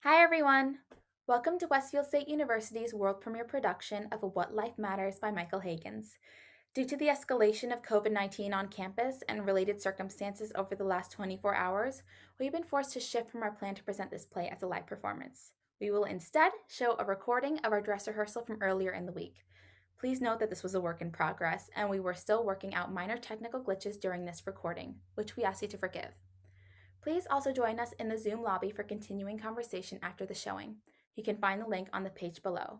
Hi, everyone. Welcome to Westfield State University's world premiere production of What Life Matters by Michael Higgins. Due to the escalation of COVID 19 on campus and related circumstances over the last 24 hours, we've been forced to shift from our plan to present this play as a live performance. We will instead show a recording of our dress rehearsal from earlier in the week. Please note that this was a work in progress, and we were still working out minor technical glitches during this recording, which we ask you to forgive. Please also join us in the Zoom lobby for continuing conversation after the showing. You can find the link on the page below.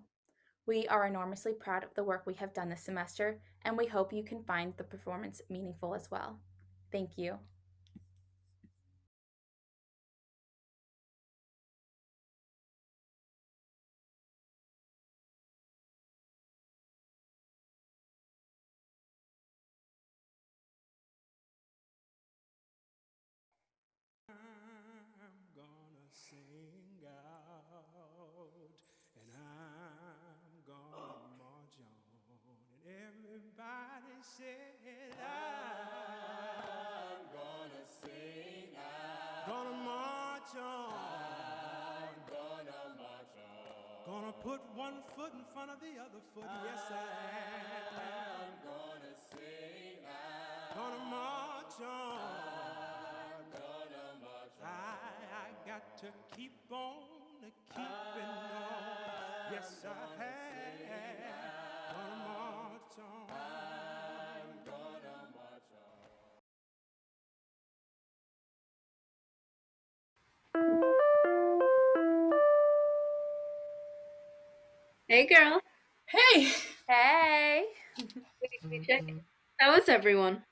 We are enormously proud of the work we have done this semester, and we hope you can find the performance meaningful as well. Thank you. I'm gonna sing out and I'm gonna march on. And everybody said, I'm gonna sing out, gonna march on, I'm gonna march on. Gonna put one foot in front of the other foot, yes I am. I'm gonna sing out, gonna march on. I got to keep on keeping on. Yes, I have. Gonna march on. I'm gonna march on. Hey girl. Hey! Hey! We check. How is everyone?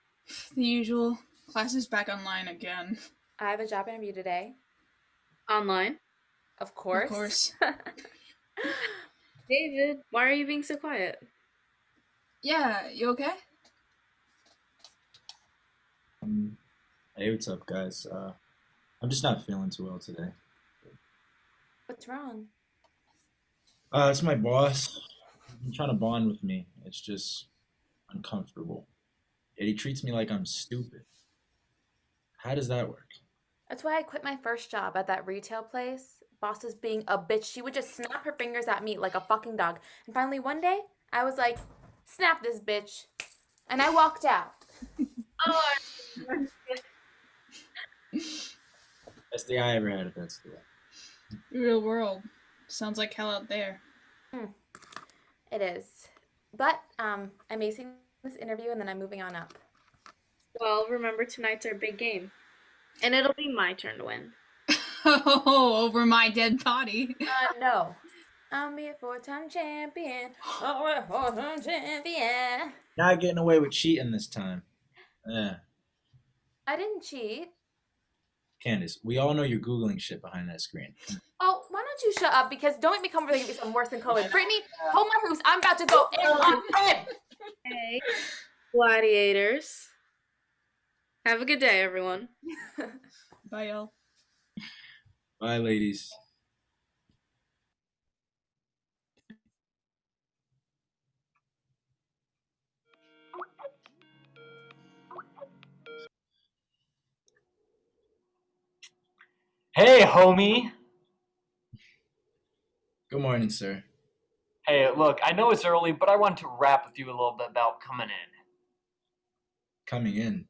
The usual. Class is back online again. I have a job interview today. Online? Of course. Of course. David, why are you being so quiet? Yeah, you okay? Hey, what's up, guys? I'm just not feeling too well today. What's wrong? It's my boss. He's trying to bond with me. It's just uncomfortable. Yet he treats me like I'm stupid. How does that work? That's why I quit my first job at that retail place. Boss was being a bitch. She would just snap her fingers at me like a fucking dog. And finally, one day, I was like, snap this bitch. And I walked out. Oh, Best day I ever had at that store. Real world. Sounds like hell out there. It is. But I'm acing this interview and then I'm moving on up. well, remember tonight's our big game. And it'll be my turn to win. Oh, over my dead body. No. I'm a four-time champion. I'm a four-time champion. Not getting away with cheating this time. Yeah. I didn't cheat. Candace, we all know you're Googling shit behind that screen. Oh, why don't you shut up? Because don't make me come over there and get something worse than COVID. Brittany, hold my hoops. I'm about to go in on him. Hey, gladiators. Have a good day, everyone. Bye, y'all. Bye, ladies. Hey, homie. Good morning, sir. Hey, look, I know it's early, but I want to rap with you a little bit about coming in. Coming in.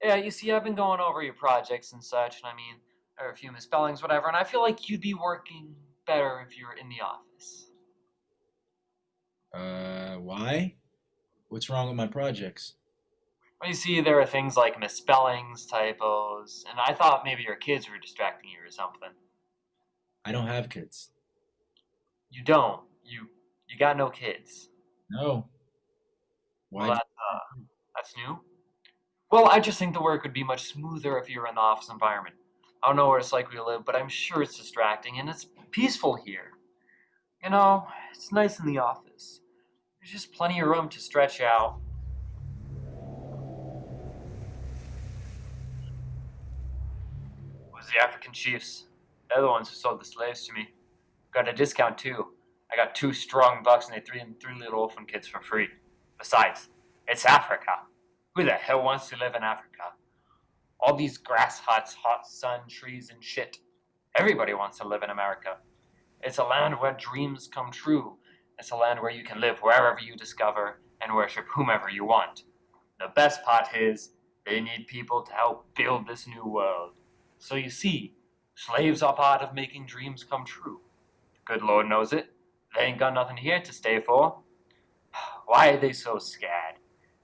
Yeah, you see, I've been going over your projects and such, and I mean, there are a few misspellings, whatever, and I feel like you'd be working better if you were in the office. Why? What's wrong with my projects? Well, you see, there are things like misspellings, typos, and I thought maybe your kids were distracting you or something. I don't have kids. You don't. You got no kids. No. Well, Why? that's new. Well, I just think the work would be much smoother if you were in the office environment. I don't know where it's like we live, but I'm sure it's distracting and it's peaceful here. You know, it's nice in the office. There's just plenty of room to stretch out. It was the African chiefs. They're the ones who sold the slaves to me. Got a discount too. I got two strong bucks and they threw in three little orphan kids for free. Besides, it's Africa. Who the hell wants to live in Africa? All these grass huts, hot sun, trees, and shit. Everybody wants to live in America. It's a land where dreams come true. It's a land where you can live wherever you discover and worship whomever you want. The best part is they need people to help build this new world. So you see, slaves are part of making dreams come true. The good Lord knows it. They ain't got nothing here to stay for. Why are they so scared?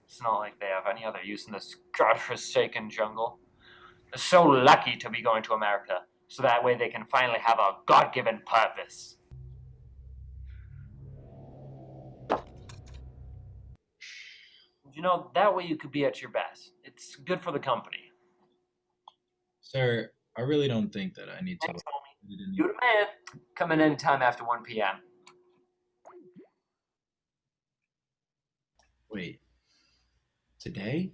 It's not like they have any other use in this godforsaken jungle. They're so lucky to be going to America, so that way they can finally have a God-given purpose. That way you could be at your best. It's good for the company. Sir, I really don't think that I need to. Thanks, homie. You the man. Come in anytime after 1 p.m. Wait, today?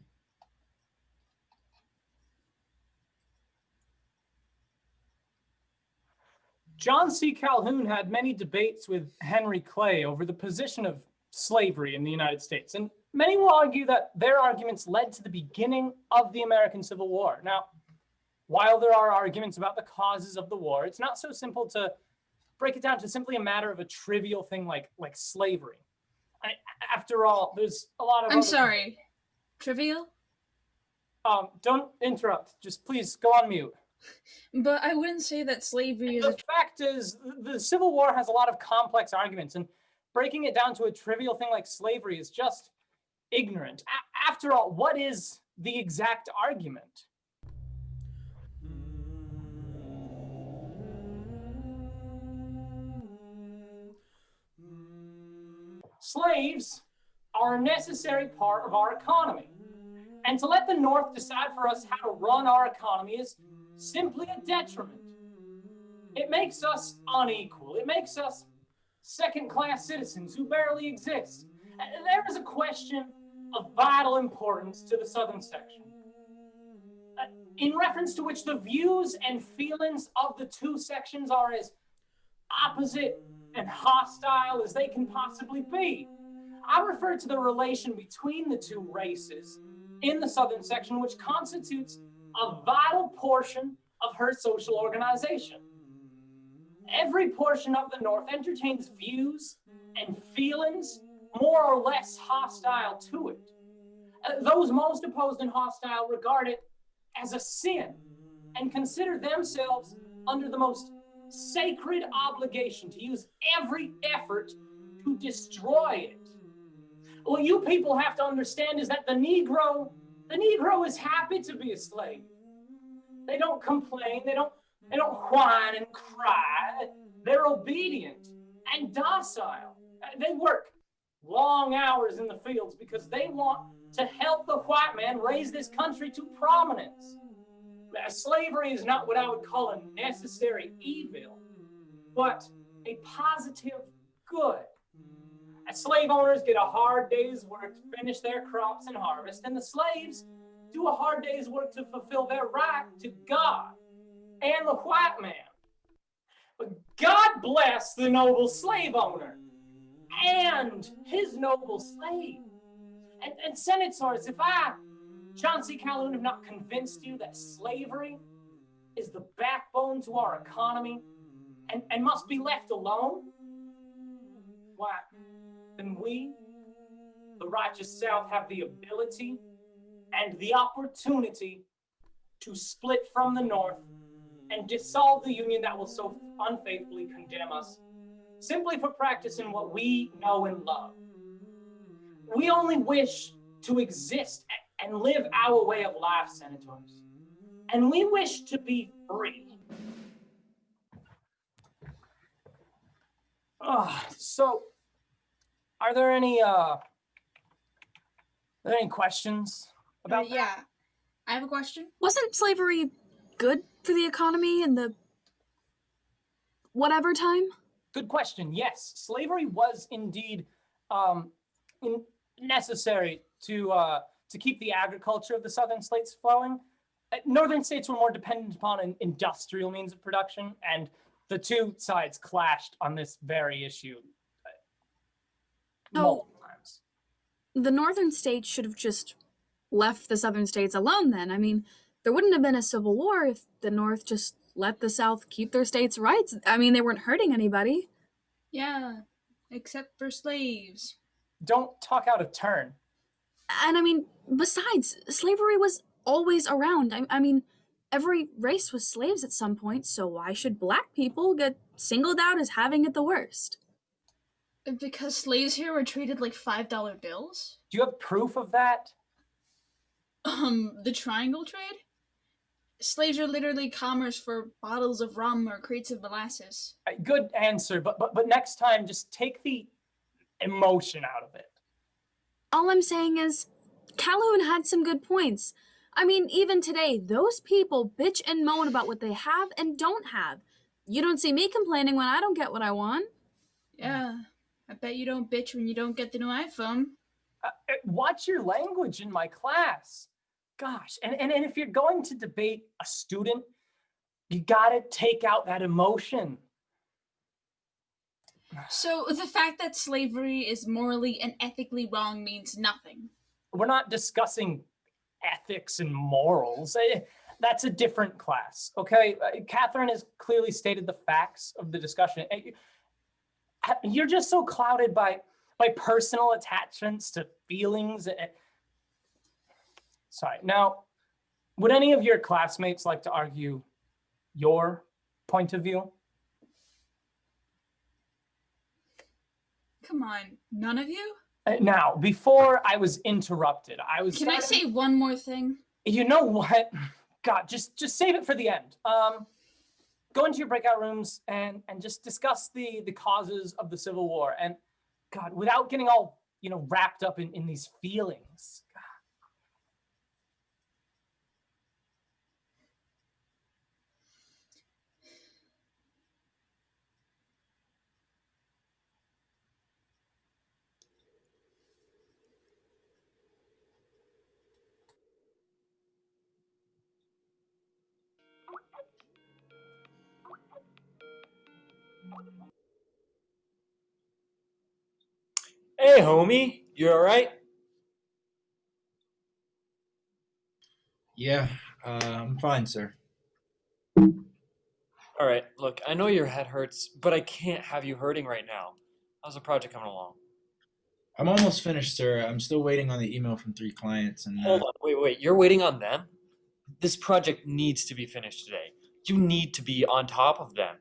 John C. Calhoun had many debates with Henry Clay over the position of slavery in the United States, and many will argue that their arguments led to the beginning of the American Civil War. Now, while there are arguments about the causes of the war, it's not so simple to break it down to simply a matter of a trivial thing like slavery. After all, there's a lot of I'm sorry. Trivial? Don't interrupt. Just please go on mute. But I wouldn't say that slavery is. The fact is, the Civil War has a lot of complex arguments, and breaking it down to a trivial thing like slavery is just ignorant. After all, what is the exact argument? Slaves are a necessary part of our economy. And to let the North decide for us how to run our economy is simply a detriment. It makes us unequal. It makes us second-class citizens who barely exist. There is a question of vital importance to the Southern section, in reference to which the views and feelings of the two sections are as opposite and hostile as they can possibly be. I refer to the relation between the two races in the Southern section, which constitutes a vital portion of her social organization. Every portion of the North entertains views and feelings more or less hostile to it. Those most opposed and hostile regard it as a sin and consider themselves under the most sacred obligation to use every effort to destroy it. What you people have to understand is that the Negro is happy to be a slave. They don't complain, they don't whine and cry. They're obedient and docile. They work long hours in the fields because they want to help the white man raise this country to prominence. Slavery is not what I would call a necessary evil, but a positive good. Slave owners get a hard day's work to finish their crops and harvest, and the slaves do a hard day's work to fulfill their right to God and the white man. But God bless the noble slave owner and his noble slave. And senators, if I, John C. Calhoun, have not convinced you that slavery is the backbone to our economy and must be left alone, why, then we, the righteous South, have the ability and the opportunity to split from the North and dissolve the union that will so unfaithfully condemn us, simply for practicing what we know and love. We only wish to exist and live our way of life, senators, and we wish to be free. So, are there any questions about that? Yeah, I have a question. Wasn't slavery good for the economy in the whatever time? Good question. Yes, slavery was indeed necessary to keep the agriculture of the southern states flowing. Northern states were more dependent upon an industrial means of production, and the two sides clashed on this very issue multiple times. The northern states should have just left the southern states alone then. I mean, there wouldn't have been a civil war if the North just let the South keep their states' rights. I mean, they weren't hurting anybody. Yeah, except for slaves. Don't talk out of turn. And I mean, besides, slavery was always around. I mean, every race was slaves at some point, so why should black people get singled out as having it the worst? Because slaves here were treated like $5 bills? Do you have proof of that? The triangle trade? Slaves are literally commerce for bottles of rum or crates of molasses. Good answer, but next time just take the emotion out of it. All I'm saying is, Calhoun had some good points. I mean, even today, those people bitch and moan about what they have and don't have. You don't see me complaining when I don't get what I want. Yeah, I bet you don't bitch when you don't get the new iPhone. Watch your language in my class. Gosh, and if you're going to debate a student, you gotta take out that emotion. So the fact that slavery is morally and ethically wrong means nothing. We're not discussing ethics and morals. That's a different class, okay? Catherine has clearly stated the facts of the discussion. You're just so clouded by personal attachments to feelings. Sorry. Now, would any of your classmates like to argue your point of view? Come on, none of you? Now, before I was interrupted, I was. Can I say one more thing? You know what? God, just save it for the end. Go into your breakout rooms and just discuss the causes of the Civil War. And God, without getting all wrapped up in these feelings. Hey, homie, you alright? Yeah, I'm fine, sir. Alright, look, I know your head hurts, but I can't have you hurting right now. How's the project coming along? I'm almost finished, sir. I'm still waiting on the email from 3 clients, and Hold on, wait, you're waiting on them? This project needs to be finished today. You need to be on top of them.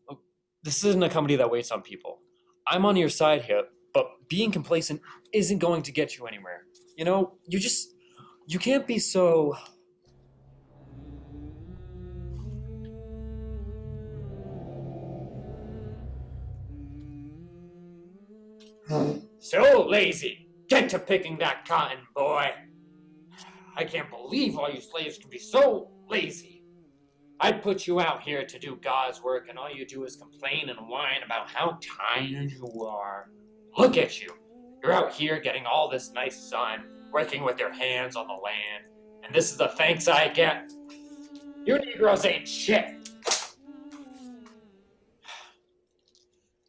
Look, this isn't a company that waits on people. I'm on your side here, but being complacent isn't going to get you anywhere. You can't be so. So lazy! Get to picking that cotton, boy! I can't believe all you slaves can be so lazy. I put you out here to do God's work, and all you do is complain and whine about how tired you are. Look at you. You're out here getting all this nice sun, working with your hands on the land, and this is the thanks I get? You Negroes ain't shit!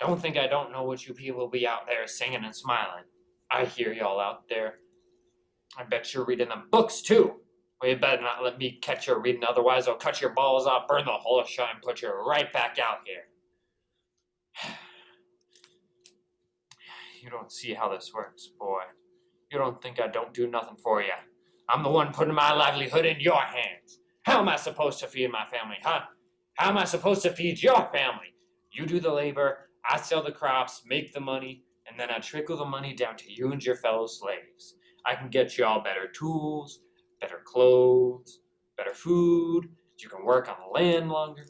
Don't think I don't know what you people be out there singing and smiling. I hear y'all out there. I bet you're reading them books too. Well, you better not let me catch you reading, otherwise I'll cut your balls off, burn the whole shot, and put you right back out here. You don't see how this works, boy. You don't think I don't do nothing for you. I'm the one putting my livelihood in your hands. How am I supposed to feed my family, huh? How am I supposed to feed your family? You do the labor, I sell the crops, make the money, and then I trickle the money down to you and your fellow slaves. I can get you all better tools, better clothes, better food. You can work on the land longer.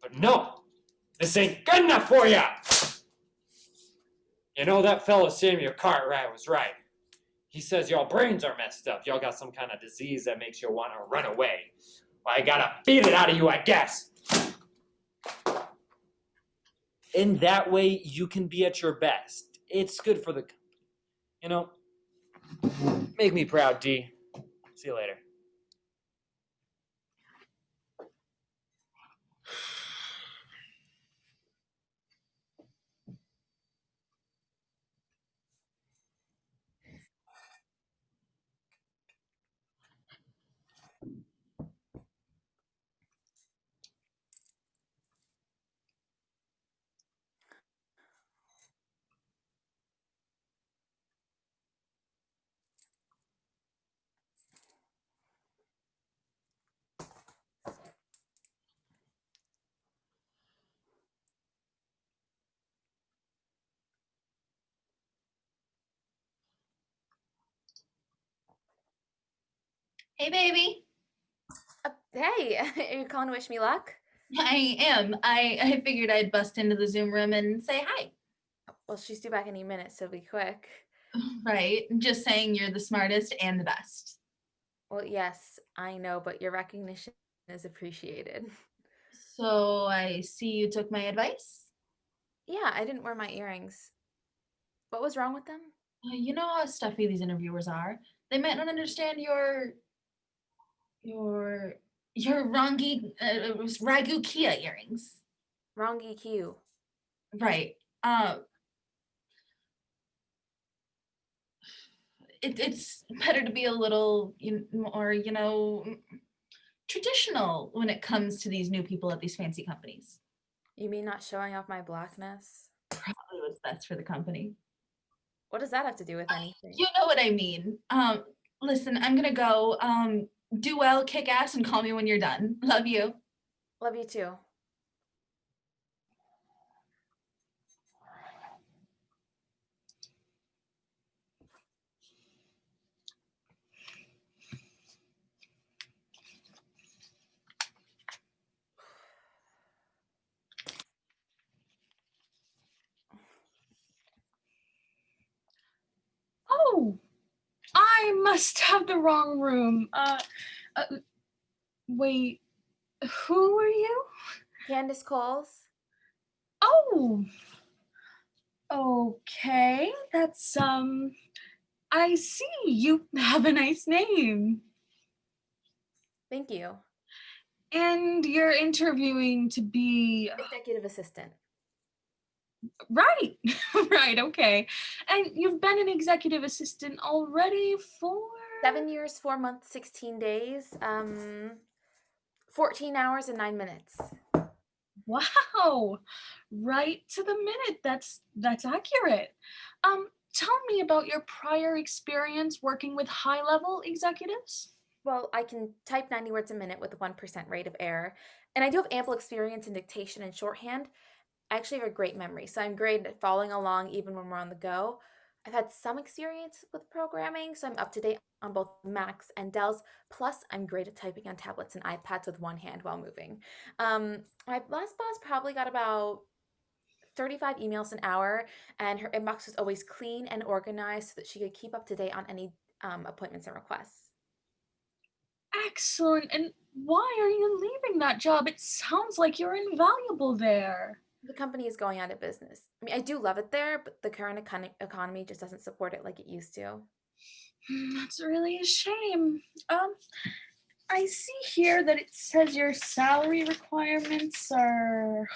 But no, this ain't good enough for you. You know, that fellow Samuel Cartwright was right. He says y'all brains are messed up. Y'all got some kind of disease that makes you want to run away. Well, I gotta beat it out of you, I guess. In that way, you can be at your best. It's good for the company. You know, make me proud, D. See you later. Hey, baby. Hey, are you calling to wish me luck? I am. I figured I'd bust into the Zoom room and say hi. Well, she's due back any minute, so be quick. Right? Just saying you're the smartest and the best. Well, yes, I know, but your recognition is appreciated. So I see you took my advice. Yeah, I didn't wear my earrings. What was wrong with them? You know how stuffy these interviewers are. They might not understand your your ragu Kia earrings. Wrong EQ. Right. It's better to be a little more, traditional when it comes to these new people at these fancy companies. You mean not showing off my blackness? Probably what's best for the company. What does that have to do with anything? You know what I mean. Listen, I'm gonna go. Do well, kick ass, and call me when you're done. Love you. Love you too. Oh, I must have the wrong room. Uh wait, who are you? Candace Coles? Oh, okay. That's I see you have a nice name. Thank you. And you're interviewing to be Executive assistant. right. Right, okay. And you've been an executive assistant already for 7 years, 4 months, 16 days, 14 hours and 9 minutes. Wow. Right to the minute. That's accurate. Tell me about your prior experience working with high-level executives. Well, I can type 90 words a minute with a 1% rate of error, and I do have ample experience in dictation and shorthand. I actually have a great memory, so I'm great at following along even when we're on the go. I've had some experience with programming, so I'm up to date on both Macs and Dells. Plus, I'm great at typing on tablets and iPads with one hand while moving. My last boss probably got about 35 emails an hour, and her inbox was always clean and organized so that she could keep up to date on any appointments and requests. Excellent. And why are you leaving that job? It sounds like you're invaluable there. The company is going out of business. I mean, I do love it there, but the current economy just doesn't support it like it used to. That's really a shame. I see here that it says your salary requirements are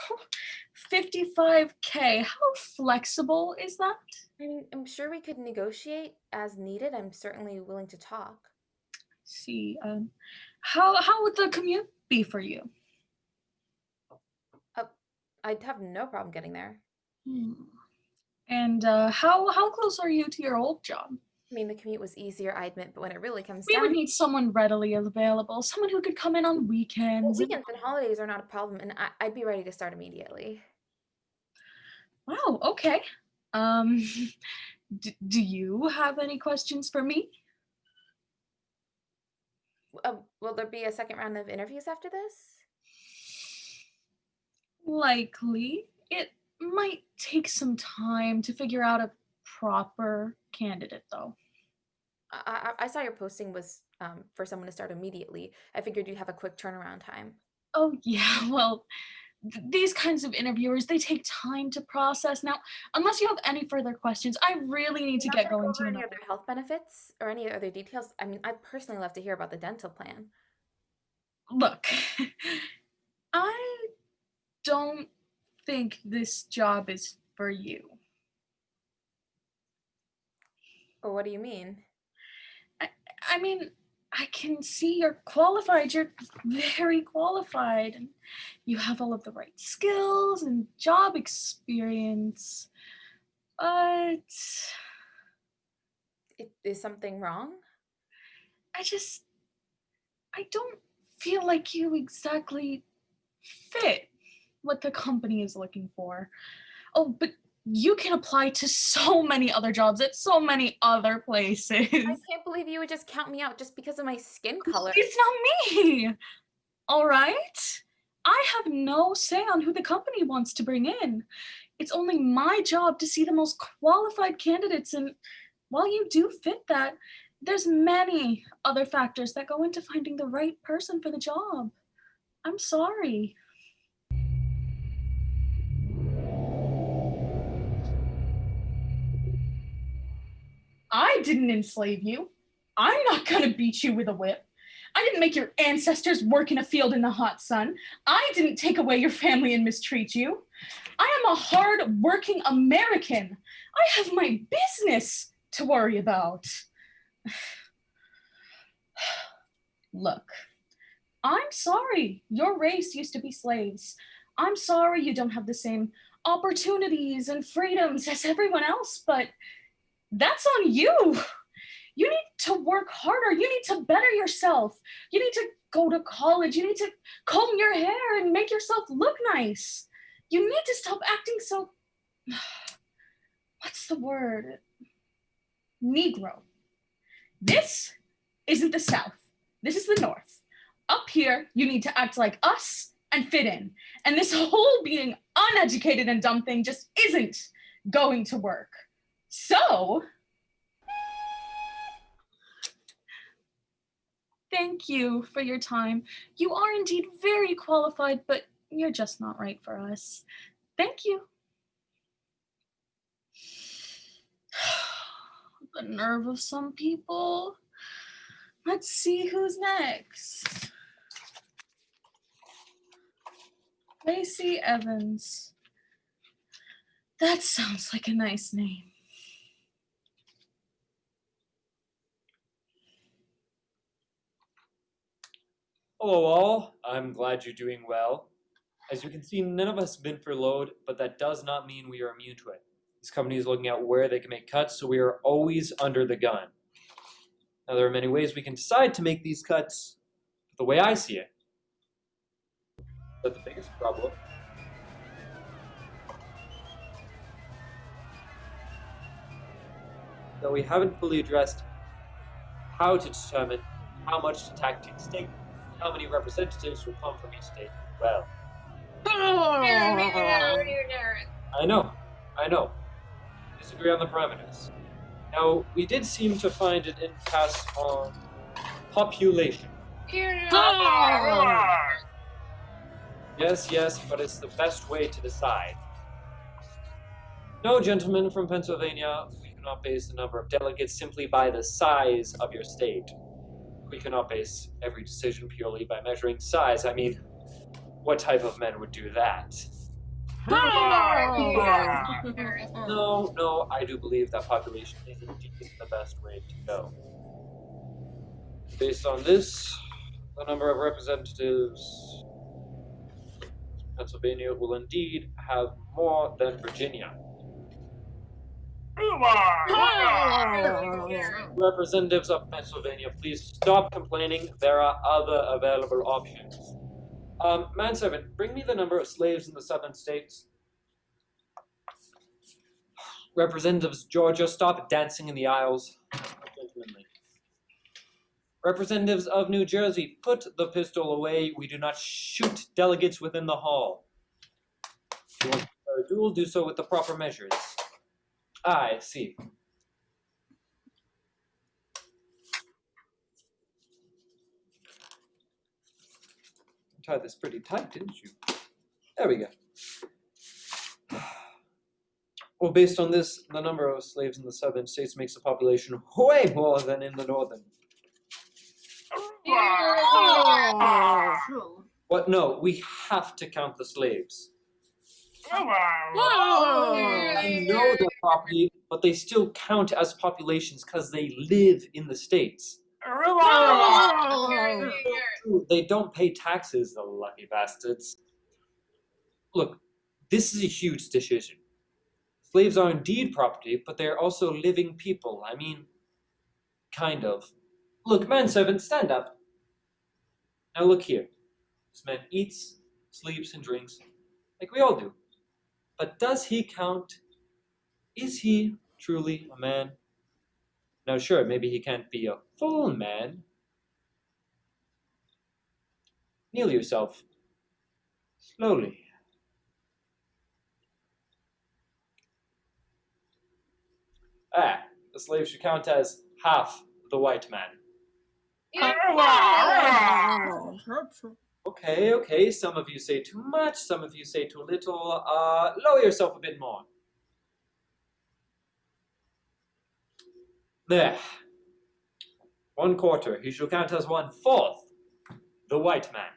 55K. How flexible is that? I mean, I'm sure we could negotiate as needed. I'm certainly willing to talk. See, how would the commute be for you? I'd have no problem getting there. Hmm. And how close are you to your old job? I mean, the commute was easier, I admit, but when it really comes We would down, need someone readily available, someone who could come in on weekends. weekends and holidays are not a problem, and I'd be ready to start immediately. Wow, okay. Um, do you have any questions for me? Will there be a second round of interviews after this? Likely. It might take some time to figure out a proper candidate, though. I saw your posting was for someone to start immediately. I figured you'd have a quick turnaround time. Oh, yeah, well, these kinds of interviewers, they take time to process. Now, unless you have any further questions, I really need to Not get gonna go going over to any another. other health benefits or any other details. I mean, I'd personally love to hear about the dental plan. Look, I don't think this job is for you. Or what do you mean? I mean, I can see you're qualified. You're very qualified. And you have all of the right skills and job experience. But Is something wrong? I just, I don't feel like you exactly fit what the company is looking for. Oh, but you can apply to so many other jobs at so many other places. I can't believe you would just count me out just because of my skin color. It's not me. All right? I have no say on who the company wants to bring in. It's only my job to see the most qualified candidates, and while you do fit that, there's many other factors that go into finding the right person for the job. I'm sorry. I didn't enslave you. I'm not gonna beat you with a whip. I didn't make your ancestors work in a field in the hot sun. I didn't take away your family and mistreat you. I am a hard-working American. I have my business to worry about. Look, I'm sorry your race used to be slaves. I'm sorry you don't have the same opportunities and freedoms as everyone else, but that's on you. You need to work harder. You need to better yourself. You need to go to college. You need to comb your hair and make yourself look nice. You need to stop acting so, what's the word? Negro. This isn't the South. This is the North. Up here, you need to act like us and fit in. And this whole being uneducated and dumb thing just isn't going to work. So, thank you for your time. You are indeed very qualified, but you're just not right for us. Thank you. The nerve of some people. Let's see who's next. Lacey Evans. That sounds like a nice name. Hello all, I'm glad you're doing well. As you can see, none of us have been furloughed, but that does not mean we are immune to it. This company is looking at where they can make cuts, so we are always under the gun. Now, there are many ways we can decide to make these cuts, but the way I see it, but the biggest problem that we haven't fully addressed how to determine how much tactics take, how many representatives will come from each state as well. I know. Disagree on the parameters. Now, we did seem to find an impasse on population. Yes, but it's the best way to decide. No, gentlemen from Pennsylvania, we cannot base the number of delegates simply by the size of your state. We cannot base every decision purely by measuring size. I mean, what type of men would do that? No, I do believe that population is indeed the best way to go. Based on this, the number of representatives Pennsylvania will indeed have more than Virginia. Representatives of Pennsylvania, please stop complaining. There are other available options. Manservant, bring me the number of slaves in the southern states. Representatives Georgia, stop dancing in the aisles. Gentlemanly. Representatives of New Jersey, put the pistol away. We do not shoot delegates within the hall. If you want to start a duel, do so with the proper measures. I see. You tied this pretty tight, didn't you? There we go. Well, based on this, the number of slaves in the southern states makes the population way more than in the northern. What? No, we have to count the slaves. I know they're property, but they still count as populations because they live in the states. They don't pay taxes, the lucky bastards. Look, this is a huge decision. Slaves are indeed property, but they're also living people. I mean, kind of. Look, manservant, stand up. Now look here. This man eats, sleeps, and drinks, like we all do. But does he count Is he truly a man? Now, sure, maybe he can't be a full man. Kneel yourself. Slowly. Ah, the slave should count as half the white man. Okay, some of you say too much, some of you say too little. Lower yourself a bit more. There. 1/4. He shall count as 1/4 the white man.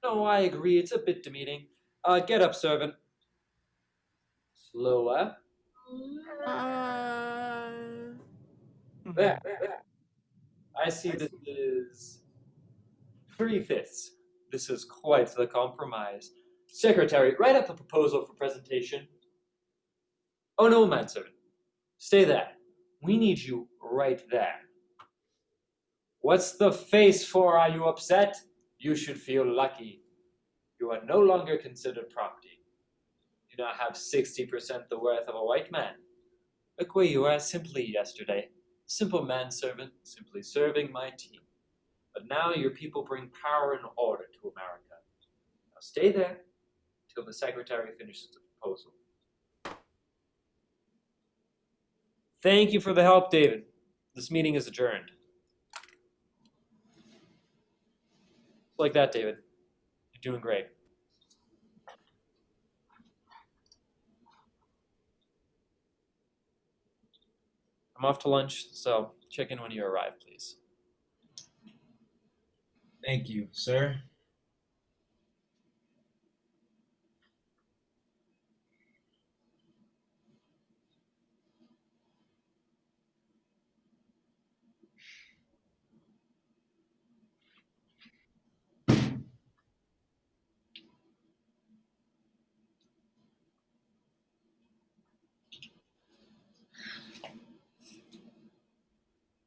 No, I agree, it's a bit demeaning. Get up, servant. Slower. There. I see this is 3/5. This is quite the compromise. Secretary, write up a proposal for presentation. Oh no, manservant. Stay there. We need you right there. What's the face for? Are you upset? You should feel lucky. You are no longer considered property. You now have 60% the worth of a white man. Look where you were simply yesterday. Simple manservant, simply serving my team. But now your people bring power and order to America. Now stay there till the secretary finishes the proposal. Thank you for the help, David. This meeting is adjourned. Like that, David. You're doing great. I'm off to lunch, so check in when you arrive, please. Thank you, sir.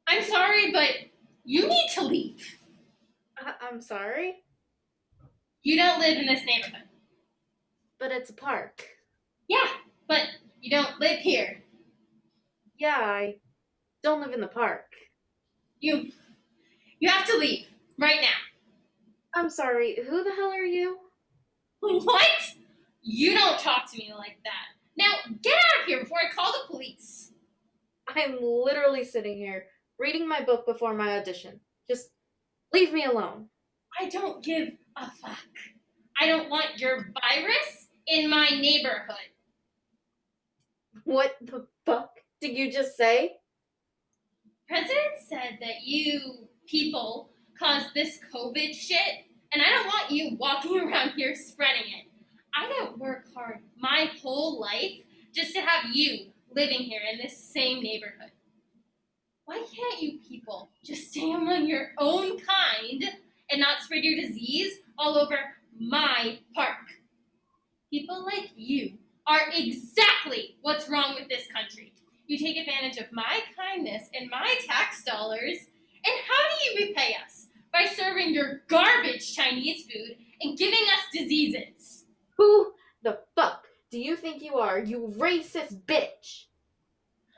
I'm sorry, but you need to leave. I'm sorry, You don't live in this neighborhood. but it's a park. Yeah, but you don't live here. Yeah, I don't live in the park. You have to leave right now. I'm sorry, who the hell are you? What? You don't talk to me like that. Now get out of here before I call the police. I'm literally sitting here reading my book before my audition. Just leave me alone. I don't give a fuck. I don't want your virus in my neighborhood. What the fuck did you just say? President said that you people caused this COVID shit, and I don't want you walking around here spreading it. I didn't work hard my whole life just to have you living here in this same neighborhood. Why can't you people just stay among your own kind and not spread your disease all over my park? People like you are exactly what's wrong with this country. You take advantage of my kindness and my tax dollars, and how do you repay us? By serving your garbage Chinese food and giving us diseases. Who the fuck do you think you are, you racist bitch?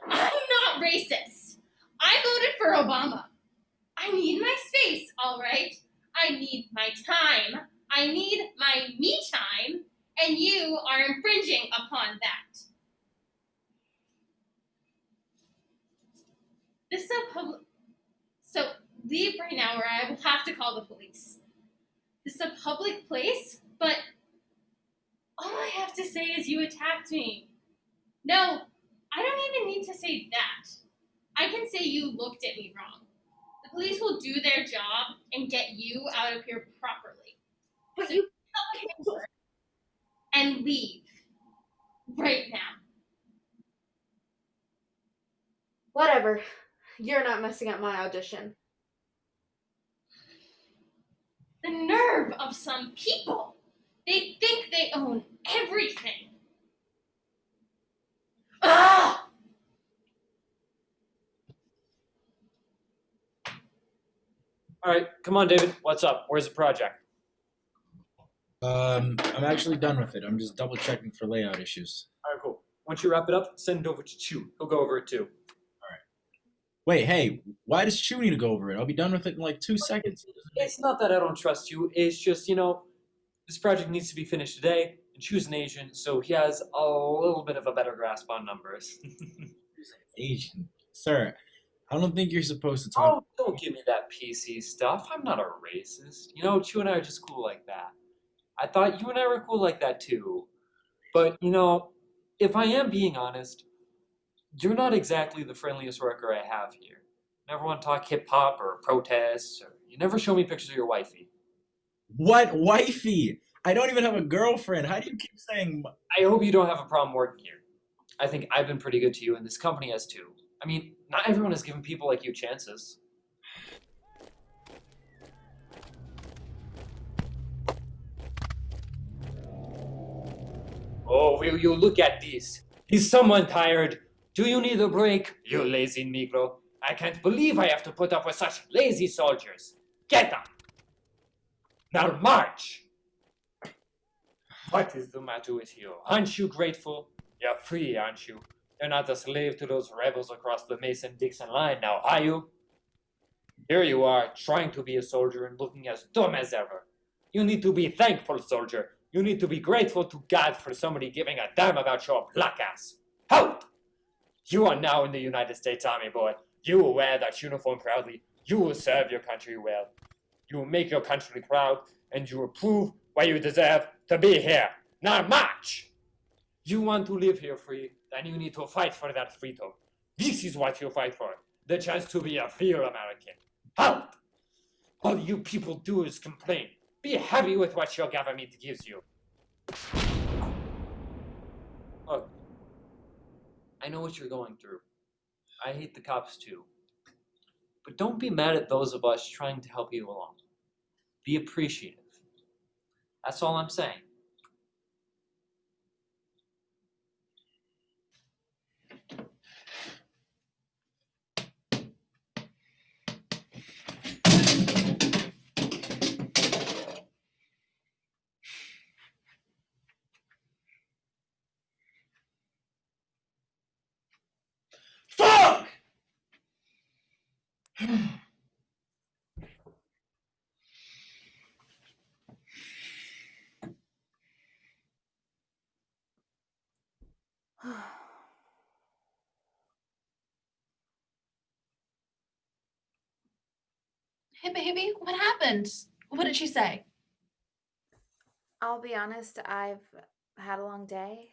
I'm not racist. I voted for Obama. I need my space, all right? I need my time. I need my me time, and you are infringing upon that. This is a public. So leave right now, or I will have to call the police. This is a public place, but all I have to say is you attacked me. No, I don't even need to say that. I can say you looked at me wrong. The police will do their job and get you out of here properly. But So you and leave right now. Whatever. You're not messing up my audition. The nerve of some people. They think they own everything. Ah! All right, come on, David. What's up? Where's the project? I'm actually done with it. I'm just double checking for layout issues. All right, cool. Once you wrap it up, send it over to Chew. He'll go over it too. Wait, hey, why does Chew need to go over it? I'll be done with it in like 2 seconds. It's not that I don't trust you. It's just, this project needs to be finished today, and Chew's an Asian, so he has a little bit of a better grasp on numbers. Asian. Sir, I don't think you're supposed to talk. Oh, don't give me that PC stuff. I'm not a racist. Chew and I are just cool like that. I thought you and I were cool like that too. But, if I am being honest, you're not exactly the friendliest worker I have here. You never want to talk hip hop or protests, or you never show me pictures of your wifey. What wifey? I don't even have a girlfriend. How do you keep saying? I hope you don't have a problem working here. I think I've been pretty good to you, and this company has too. I mean, not everyone has given people like you chances. Oh, will you look at this? Is someone tired? Do you need a break, you lazy Negro? I can't believe I have to put up with such lazy soldiers. Get up! Now march! What is the matter with you? Aren't you grateful? You're free, aren't you? You're not a slave to those rebels across the Mason-Dixon line now, are you? Here you are, trying to be a soldier and looking as dumb as ever. You need to be thankful, soldier. You need to be grateful to God for somebody giving a damn about your black ass. Halt! You are now in the United States Army, boy. You will wear that uniform proudly. You will serve your country well. You will make your country proud, and you will prove why you deserve to be here. Now march! You want to live here free, then you need to fight for that freedom. This is what you fight for. The chance to be a real American. Halt! All you people do is complain. Be happy with what your government gives you. Look, I know what you're going through. I hate the cops too. But don't be mad at those of us trying to help you along. Be appreciative. That's all I'm saying. Fuck! Hey, baby, what happened? What did she say? I'll be honest, I've had a long day.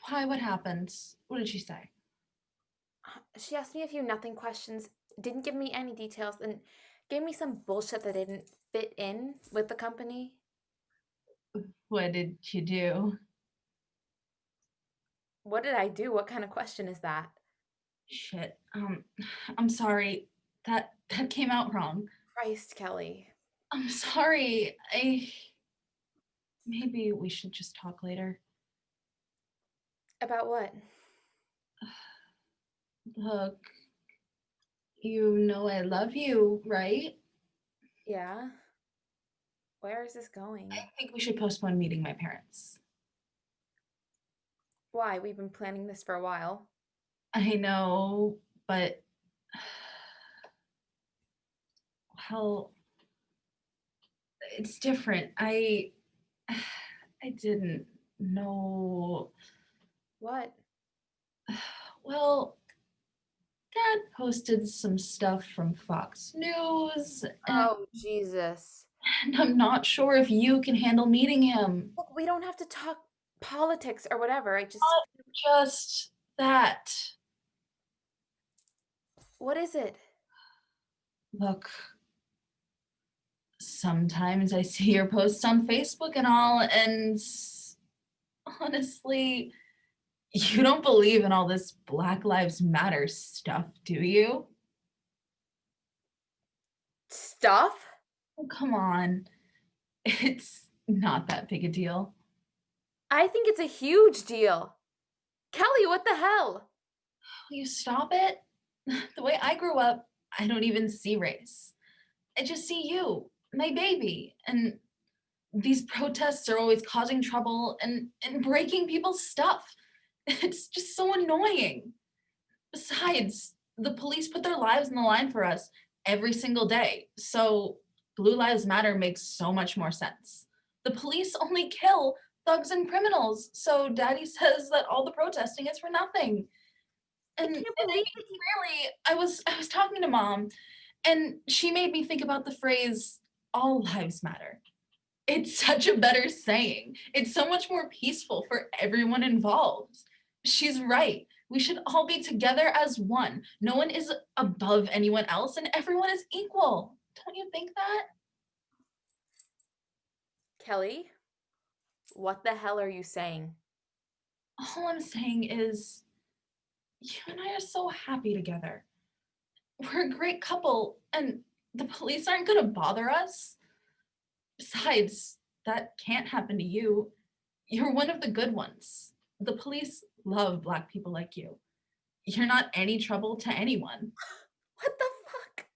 Why, what happened? What did she say? She asked me a few nothing questions, didn't give me any details, and gave me some bullshit that didn't fit in with the company. What did you do? What did I do? What kind of question is that? Shit. I'm sorry. That came out wrong. Christ, Kelly. I'm sorry. Maybe we should just talk later. About what? Look, you know I love you, right? Yeah? Where is this going? I think we should postpone meeting my parents. Why? We've been planning this for a while. I know, but well, it's different. I didn't know. What? Well, Dad posted some stuff from Fox News, Oh, Jesus. and I'm not sure if you can handle meeting him. Look, we don't have to talk politics or whatever. Just that. What is it? Look, sometimes I see your posts on Facebook and all, and honestly, you don't believe in all this Black Lives Matter stuff, do you? Stuff? Oh, come on. It's not that big a deal. I think it's a huge deal. Kelly, what the hell? Will you stop it? The way I grew up, I don't even see race. I just see you, my baby, and these protests are always causing trouble and breaking people's stuff. It's just so annoying. Besides, the police put their lives on the line for us every single day. So Blue Lives Matter makes so much more sense. The police only kill thugs and criminals. So Daddy says that all the protesting is for nothing. I And can't I believe mean, that you. really, I was talking to Mom, and she made me think about the phrase all lives matter. It's such a better saying. It's so much more peaceful for everyone involved. She's right. We should all be together as one. No one is above anyone else and everyone is equal. Don't you think that? Kelly, what the hell are you saying? All I'm saying is, you and I are so happy together. We're a great couple, and the police aren't gonna bother us. Besides, that can't happen to you. You're one of the good ones. The police love Black people like you. You're not any trouble to anyone. What the fuck?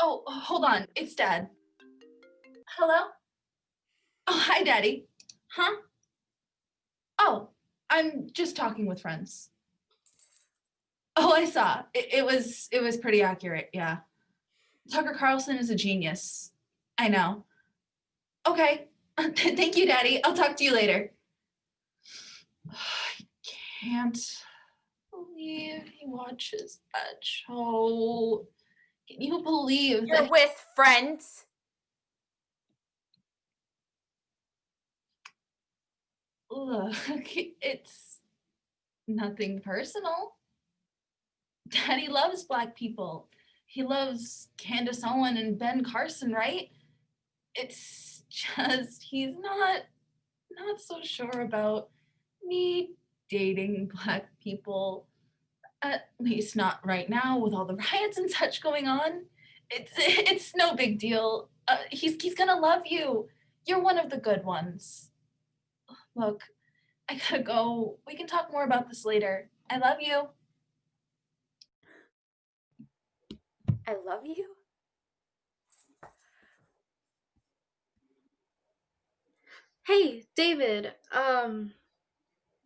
Oh, hold on. It's Dad. Hello? Oh, hi, Daddy. Huh? Oh, I'm just talking with friends. Oh, I saw. It was pretty accurate, yeah. Tucker Carlson is a genius. I know. Okay. Thank you, Daddy. I'll talk to you later. I can't believe he watches that show. Can you believe You're that? with friends? Look, it's nothing personal. Daddy loves Black people. He loves Candace Owen and Ben Carson, right? It's just he's not so sure about me dating Black people. At least not right now with all the riots and such going on. It's no big deal. He's gonna love you. You're one of the good ones. Look, I gotta go. We can talk more about this later. I love you. I love you? Hey, David,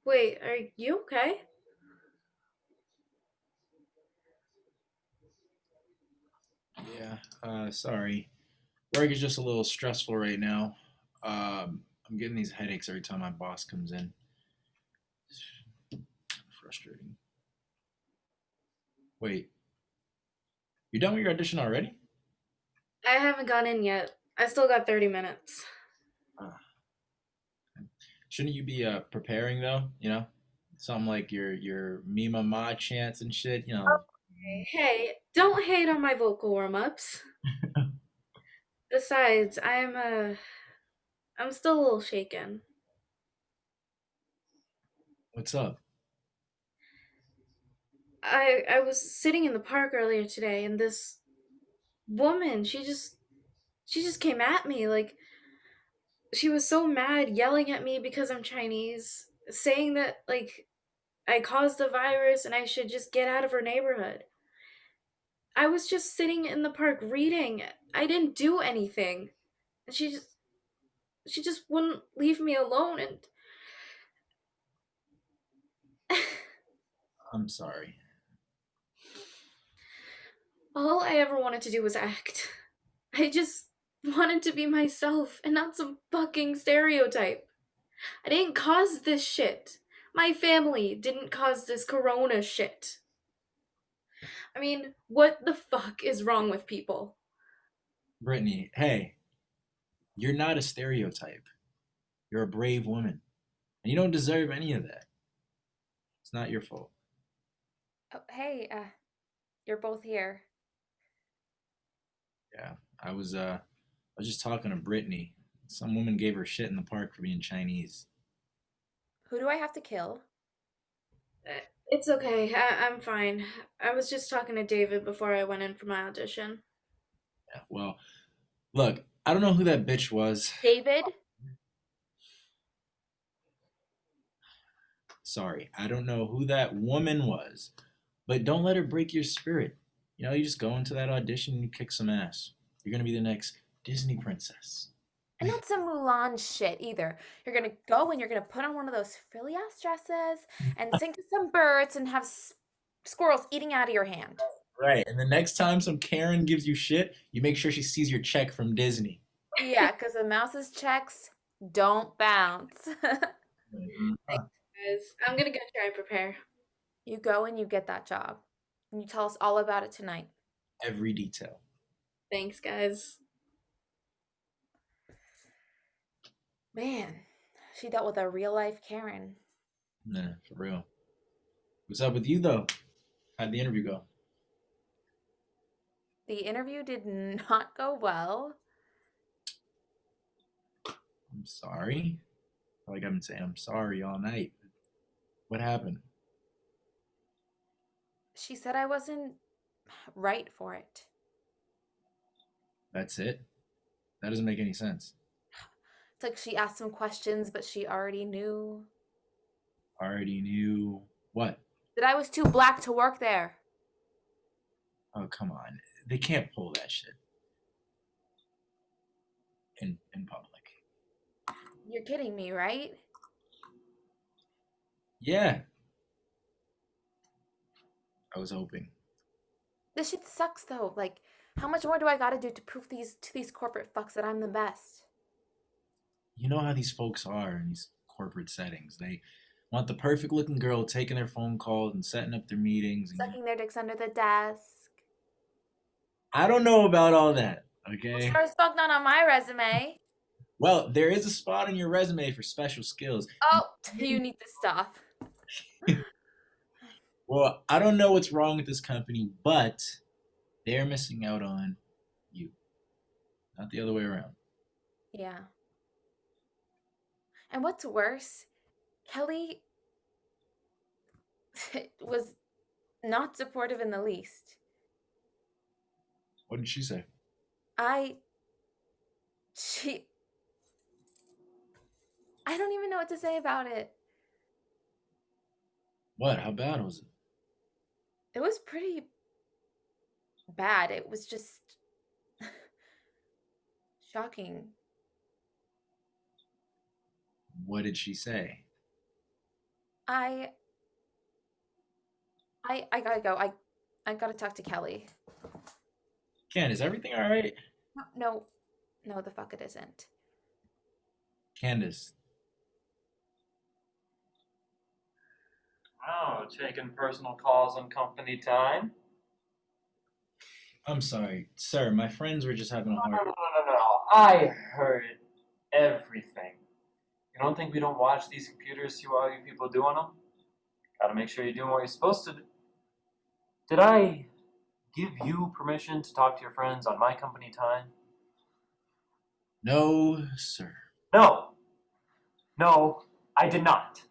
wait, are you okay? Yeah, sorry. Work is just a little stressful right now. I'm getting these headaches every time my boss comes in. Frustrating. Wait, you done with your audition already? I haven't gone in yet. I still got 30 minutes. Uh, shouldn't you be preparing though? You know, something like your Mima Ma chants and shit. You know. Hey, don't hate on my vocal warm-ups. Besides, I'm still a little shaken. What's up? I was sitting in the park earlier today and this woman, she just came at me like she was so mad, yelling at me because I'm Chinese, saying that like I caused the virus and I should just get out of her neighborhood. I was just sitting in the park reading. I didn't do anything. And she just wouldn't leave me alone and I'm sorry. all I ever wanted to do was act. I just wanted to be myself and not some fucking stereotype. I didn't cause this shit. My family didn't cause this corona shit. I mean, what the fuck is wrong with people? Brittany, hey, you're not a stereotype. You're a brave woman, and you don't deserve any of that. It's not your fault. Oh, hey, you're both here. Yeah, I was just talking to Brittany. Some woman gave her shit in the park for being Chinese. Who do I have to kill? It's okay. I'm fine. I was just talking to David before I went in for my audition. Yeah, well, look, I don't know who that bitch was. David? Sorry, I don't know who that woman was, but don't let her break your spirit. You just go into that audition and you kick some ass. You're gonna be the next Disney princess. And not some Mulan shit either. You're gonna go and you're gonna put on one of those frilly ass dresses and sing to some birds and have squirrels eating out of your hand. Right. And the next time some Karen gives you shit, you make sure she sees your check from Disney. Yeah, because the mouse's checks don't bounce. Uh, Guys, I'm gonna go try and prepare. You go and you get that job. And you tell us all about it tonight. Every detail. Thanks, guys. Man, she dealt with a real life Karen. Nah, for real. What's up with you though? How'd the interview go? The interview did not go well. I'm sorry. Like I've been saying, I'm sorry all night. What happened? She said I wasn't right for it. That's it? That doesn't make any sense. It's like she asked some questions, but she already knew Already knew what? that I was too black to work there. Oh, come on. They can't pull that shit in public. You're kidding me, right? Yeah. I was hoping. This shit sucks though. Like, how much more do I gotta do to prove to these corporate fucks that I'm the best? You know how these folks are in these corporate settings. They want the perfect looking girl taking their phone calls and setting up their meetings. And Sucking their dicks under the desk. I don't know about all that, Well, okay? sure as fuck not on my resume. Well, there is a spot on your resume for special skills. Oh, you need to stop. Well, I don't know what's wrong with this company, but they're missing out on you, not the other way around. Yeah. And what's worse, Kelly was not supportive in the least. What did she say? She, I don't even know what to say about it. What? How bad was it? It was pretty bad. It was just shocking. What did she say? I I gotta go. I gotta talk to Kelly. Ken, is everything all right? No, no, the fuck it isn't. Candace, Oh, taking personal calls on company time? I'm sorry, sir. My friends were just having a No, hard. no, no, no, no. I heard everything. You don't think we don't watch these computers, see what you people do on them? Gotta make sure you're doing what you're supposed to do. Did I give you permission to talk to your friends on my company time? No, sir. No. No, I did not.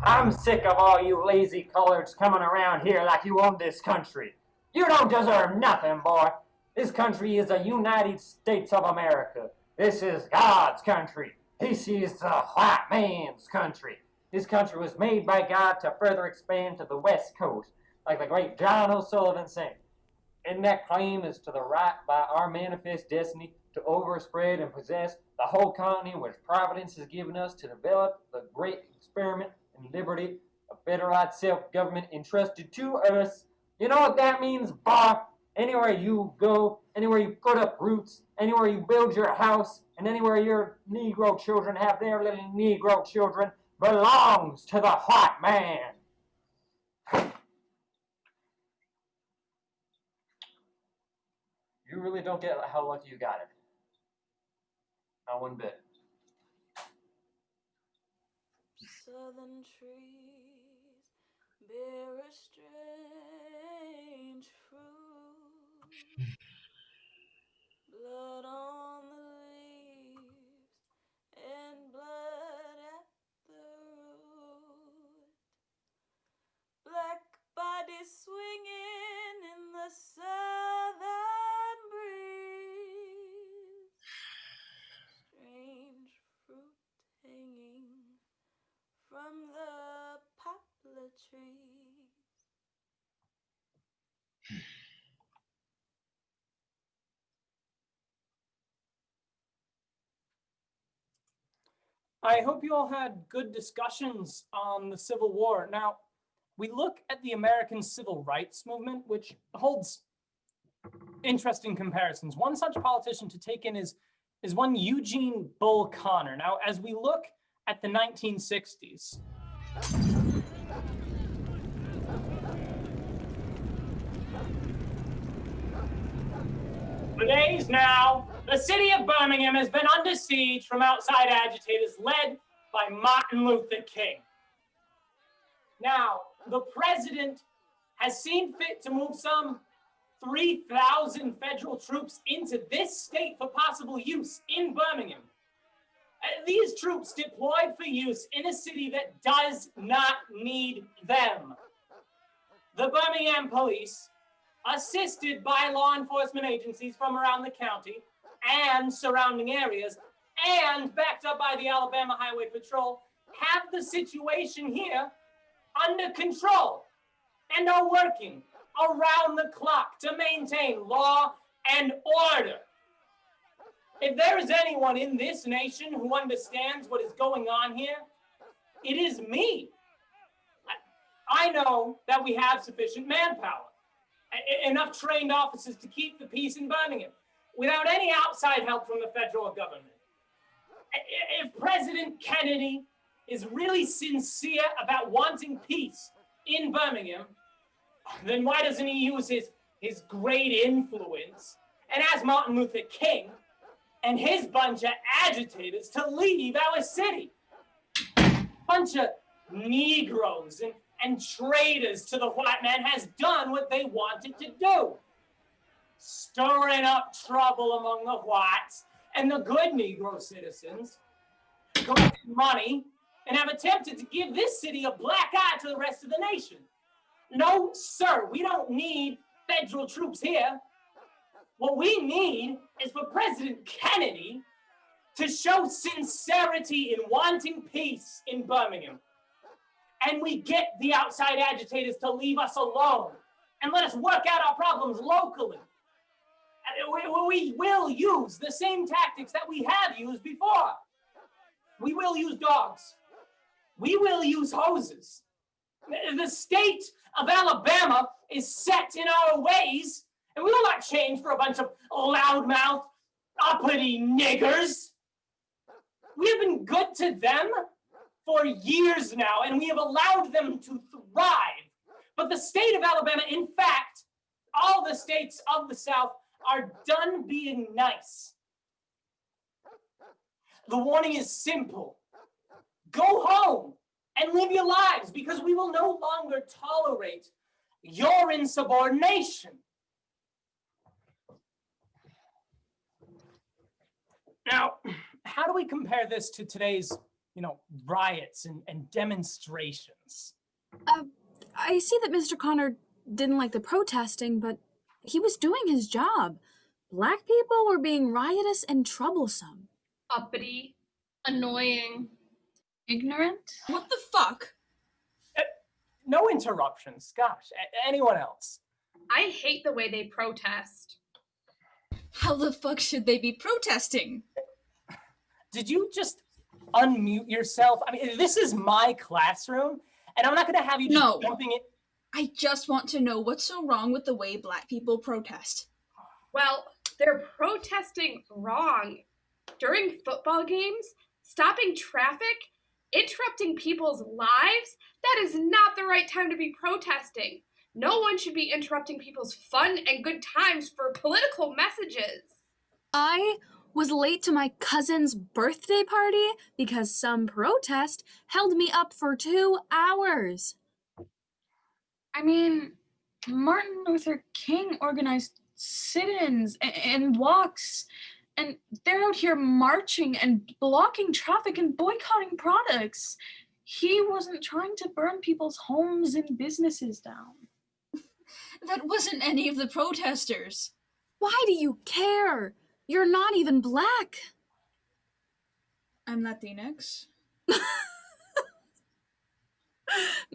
I'm sick of all you lazy coloreds coming around here like you own this country. You don't deserve nothing, boy. This country is the United States of America. This is God's country. This is the white man's country. This country was made by God to further expand to the West Coast, like the great John O'Sullivan sang. And that claim is to the right by our manifest destiny to overspread and possess the whole continent which Providence has given us to develop the great experiment in liberty of federalized self-government entrusted to us. You know what that means, boy? Anywhere you go, anywhere you put up roots, anywhere you build your house, and anywhere your Negro children have their little Negro children belongs to the white man. You really don't get how lucky you got it. Not one bit. Southern trees bear a strange fruit. Blood on the leaves and blood at the root. Black bodies swinging in the southern breeze. Strange fruit. trees. I hope you all had good discussions on the Civil War. Now, we look at the American Civil Rights Movement, which holds interesting comparisons. One such politician to take in is one Eugene Bull Connor. Now, as we look at the 1960s, for days now, the city of Birmingham has been under siege from outside agitators led by Martin Luther King. Now, the president has seen fit to move some 3,000 federal troops into this state for possible use in Birmingham. These troops deployed for use in a city that does not need them. The Birmingham police, assisted by law enforcement agencies from around the county and surrounding areas, and backed up by the Alabama Highway Patrol, have the situation here under control and are working around the clock to maintain law and order. If there is anyone in this nation who understands what is going on here, it is me. I know that we have sufficient manpower, enough trained officers to keep the peace in Birmingham without any outside help from the federal government. If President Kennedy is really sincere about wanting peace in Birmingham, then why doesn't he use his great influence and ask Martin Luther King and his bunch of agitators to leave our city? Bunch of Negroes and traitors to the white man has done what they wanted to do. Stirring up trouble among the whites and the good Negro citizens, collected money, and have attempted to give this city a black eye to the rest of the nation. No, sir, we don't need federal troops here. What we need is for President Kennedy to show sincerity in wanting peace in Birmingham. And we get the outside agitators to leave us alone and let us work out our problems locally. We will use the same tactics that we have used before. We will use dogs. We will use hoses. The state of Alabama is set in our ways, and we will not change for a bunch of loudmouth, uppity niggers. We have been good to them for years now, and we have allowed them to thrive. But the state of Alabama, in fact, all the states of the South, are done being nice. The warning is simple. Go home and live your lives, because we will no longer tolerate your insubordination. Now, how do we compare this to today's, riots and demonstrations? I see that Mr. Connor didn't like the protesting, but he was doing his job. Black people were being riotous and troublesome. Uppity, annoying, Ignorant? What the fuck? No interruptions. Gosh, anyone else? I hate the way they protest. How the fuck should they be protesting? Did you just unmute yourself? I mean, this is my classroom, and I'm not going to have you just jumping in. I just want to know what's so wrong with the way black people protest. Well, they're protesting wrong. During football games, stopping traffic, interrupting people's lives, that is not the right time to be protesting. No one should be interrupting people's fun and good times for political messages. I was late to my cousin's birthday party because some protest held me up for 2 hours. I mean, Martin Luther King organized sit-ins and walks, and they're out here marching and blocking traffic and boycotting products. He wasn't trying to burn people's homes and businesses down. That wasn't any of the protesters. Why do you care? You're not even black. I'm Latinx.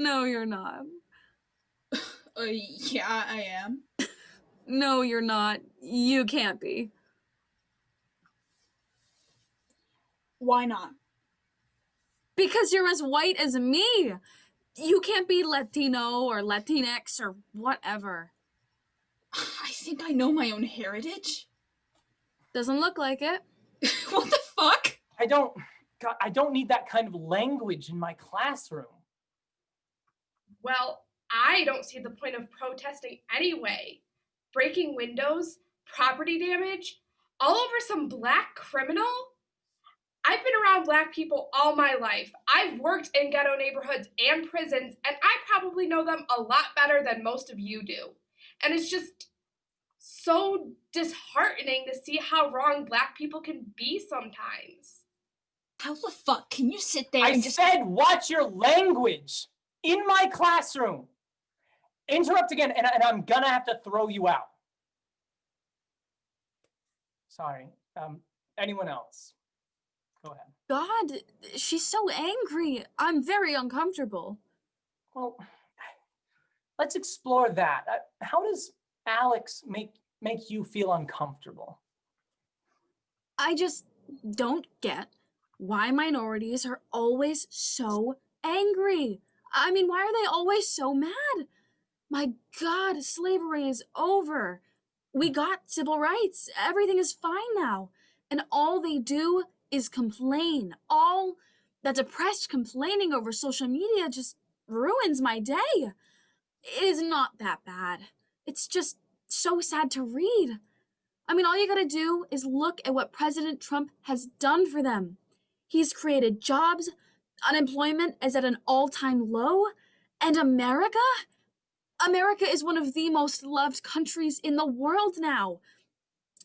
No, you're not. Yeah, I am. No, you're not. You can't be. Why not? Because you're as white as me. You can't be Latino or Latinx or whatever. I think I know my own heritage. Doesn't look like it. What the fuck? I don't need that kind of language in my classroom. Well, I don't see the point of protesting anyway. Breaking windows, property damage, all over some black criminal? I've been around black people all my life. I've worked in ghetto neighborhoods and prisons, and I probably know them a lot better than most of you do. And it's just so disheartening to see how wrong black people can be sometimes. How the fuck can you sit there I and just... said watch your language in my classroom. Interrupt again, and I'm gonna have to throw you out. Sorry. Anyone else? Go ahead. God, she's so angry. I'm very uncomfortable. Well, let's explore that. How does Alex make you feel uncomfortable? I just don't get why minorities are always so angry. I mean, why are they always so mad? My God, slavery is over. We got civil rights. Everything is fine now. And all they do is complain. All that depressed complaining over social media just ruins my day. It is not that bad. It's just so sad to read. I mean, all you gotta do is look at what President Trump has done for them. He's created jobs, unemployment is at an all-time low, and America is one of the most loved countries in the world now.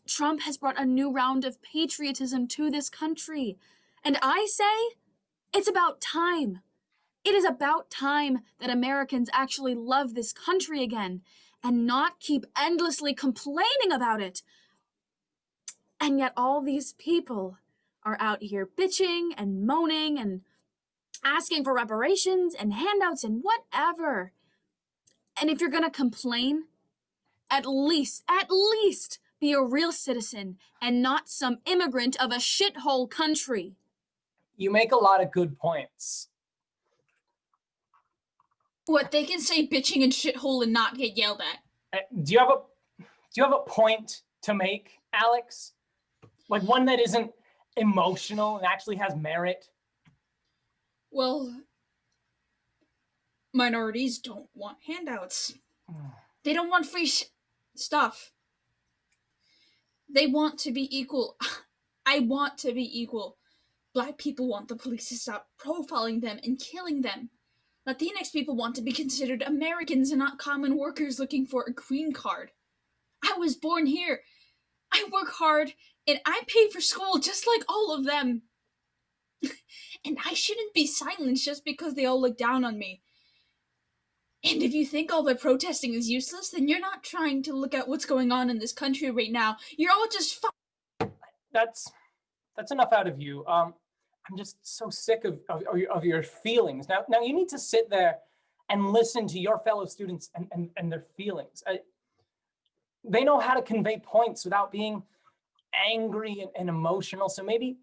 Trump has brought a new round of patriotism to this country. And I say, it's about time. It is about time that Americans actually love this country again and not keep endlessly complaining about it. And yet all these people are out here bitching and moaning and asking for reparations and handouts and whatever. And if you're gonna complain, at least be a real citizen and not some immigrant of a shithole country. You make a lot of good points. What, they can say bitching and shithole and not get yelled at? Do you have a point to make, Alex? Like one that isn't emotional and actually has merit? Well, minorities don't want handouts. They don't want free stuff. They want to be equal. I want to be equal. Black people want the police to stop profiling them and killing them. Latinx people want to be considered Americans and not common workers looking for a green card. I was born here. I work hard and I pay for school just like all of them. And I shouldn't be silenced just because they all look down on me. And if you think all the protesting is useless, then you're not trying to look at what's going on in this country right now. You're all just That's enough out of you. I'm just so sick of your feelings. Now you need to sit there and listen to your fellow students and their feelings. They know how to convey points without being angry and emotional. So maybe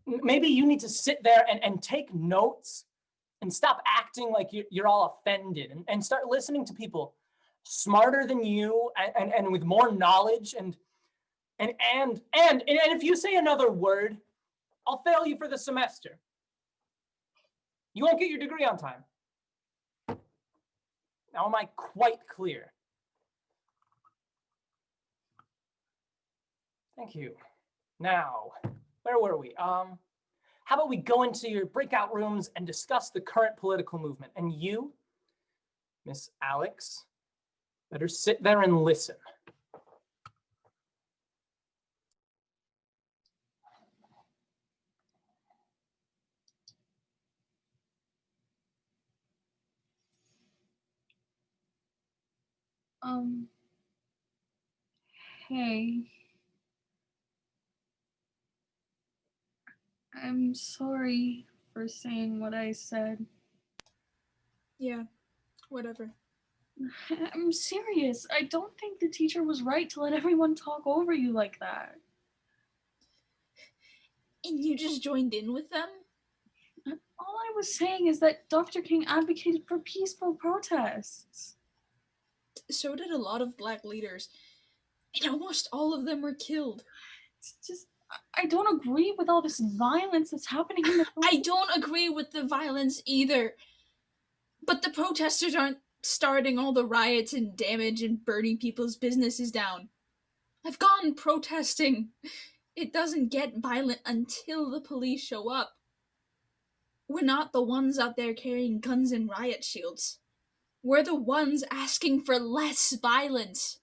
you need to sit there and take notes and stop acting like you're all offended and start listening to people smarter than you and with more knowledge and if you say another word, I'll fail you for the semester. You won't get your degree on time. Now, am I quite clear? Thank you. Now, where were we? How about we go into your breakout rooms and discuss the current political movement? And you, Miss Alex, better sit there and listen. Hey. I'm sorry for saying what I said. Yeah, whatever. I'm serious. I don't think the teacher was right to let everyone talk over you like that. And you just joined in with them? All I was saying is that Dr. King advocated for peaceful protests. So did a lot of black leaders. And almost all of them were killed. It's just, I don't agree with all this violence that's happening in the I don't agree with the violence either. But the protesters aren't starting all the riots and damage and burning people's businesses down. I've gone protesting. It doesn't get violent until the police show up. We're not the ones out there carrying guns and riot shields. We're the ones asking for less violence.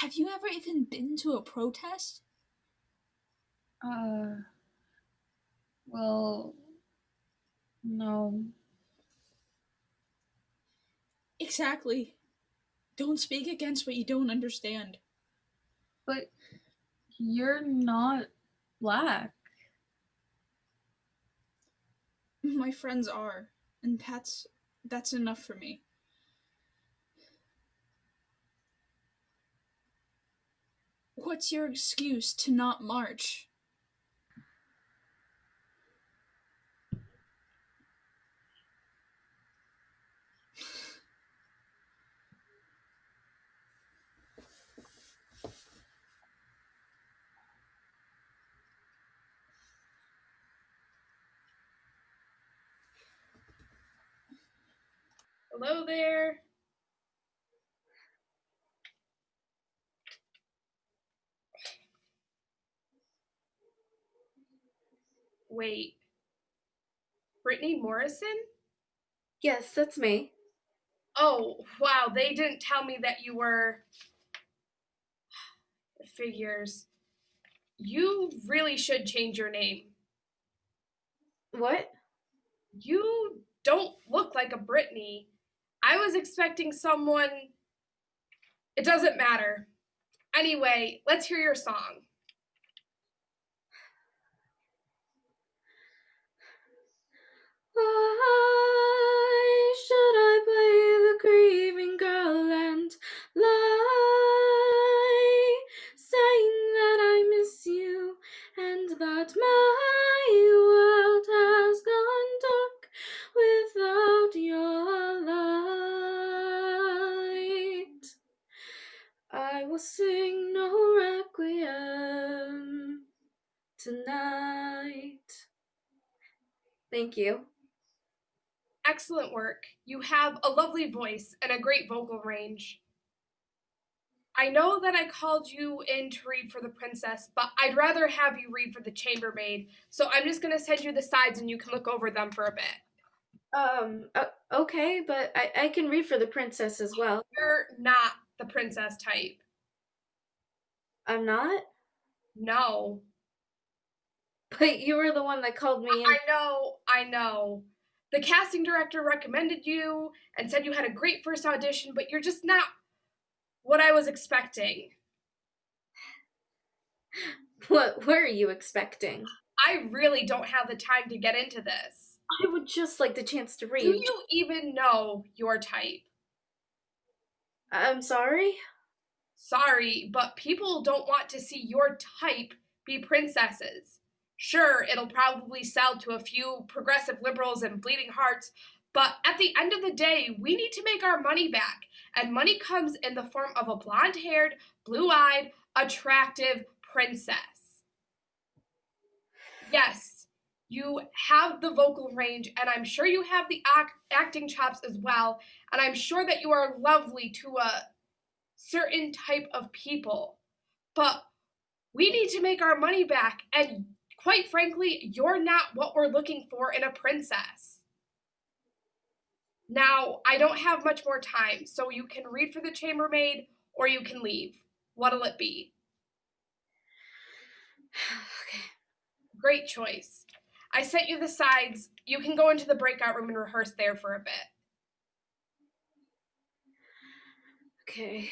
Have you ever even been to a protest? Well, no. Exactly. Don't speak against what you don't understand. But you're not black. My friends are, and that's enough for me. What's your excuse to not march? Hello there. Wait. Brittany Morrison? Yes, that's me. Oh, wow, they didn't tell me that you were. Figures. You really should change your name. What? You don't look like a Brittany. I was expecting someone. It doesn't matter. Anyway, let's hear your song. Why should I play the grieving girl and lie, saying that I miss you and that my world has gone dark without your light? I will sing no requiem tonight. Thank you. Excellent work. You have a lovely voice and a great vocal range. I know that I called you in to read for the princess, but I'd rather have you read for the chambermaid, so I'm just going to send you the sides and you can look over them for a bit. Okay, but I can read for the princess as well. You're not the princess type. I'm not? No. But you were the one that called me in. I know. The casting director recommended you and said you had a great first audition, but you're just not what I was expecting. What were you expecting? I really don't have the time to get into this. I would just like the chance to read. Do you even know your type? I'm sorry? Sorry, but people don't want to see your type be princesses. Sure, it'll probably sell to a few progressive liberals and bleeding hearts, but at the end of the day, we need to make our money back. And money comes in the form of a blonde haired, blue eyed, attractive princess. Yes, you have the vocal range, and I'm sure you have the acting chops as well, and I'm sure that you are lovely to a certain type of people. But we need to make our money back, and quite frankly, you're not what we're looking for in a princess. Now, I don't have much more time, so you can read for the chambermaid or you can leave. What'll it be? Okay. Great choice. I sent you the sides. You can go into the breakout room and rehearse there for a bit. Okay,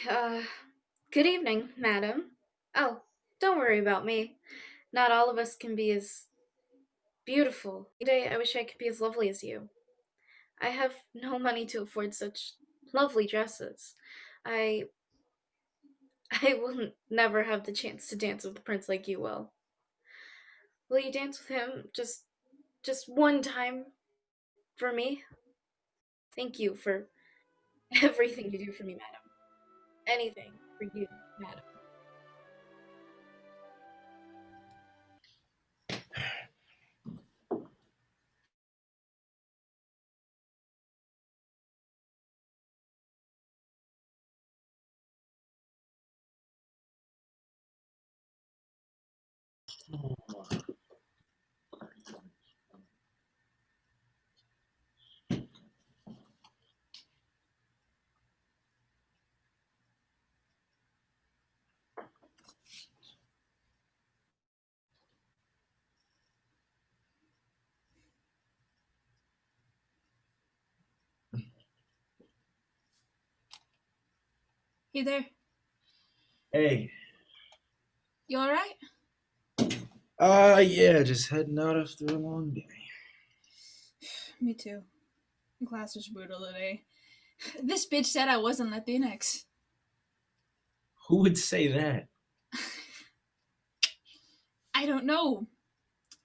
good evening, madam. Oh, don't worry about me. Not all of us can be as Beautiful. Day, I wish I could be as lovely as you. I have no money to afford such lovely dresses. I I will never have the chance to dance with the prince like you will. Will you dance with him just one time for me? Thank you for everything you do for me, madam. Anything for you, madam. Hey there. Hey. You alright? Yeah, just heading out after a long day. Me too. Class was brutal today. This bitch said I wasn't Latinx. Who would say that? I don't know.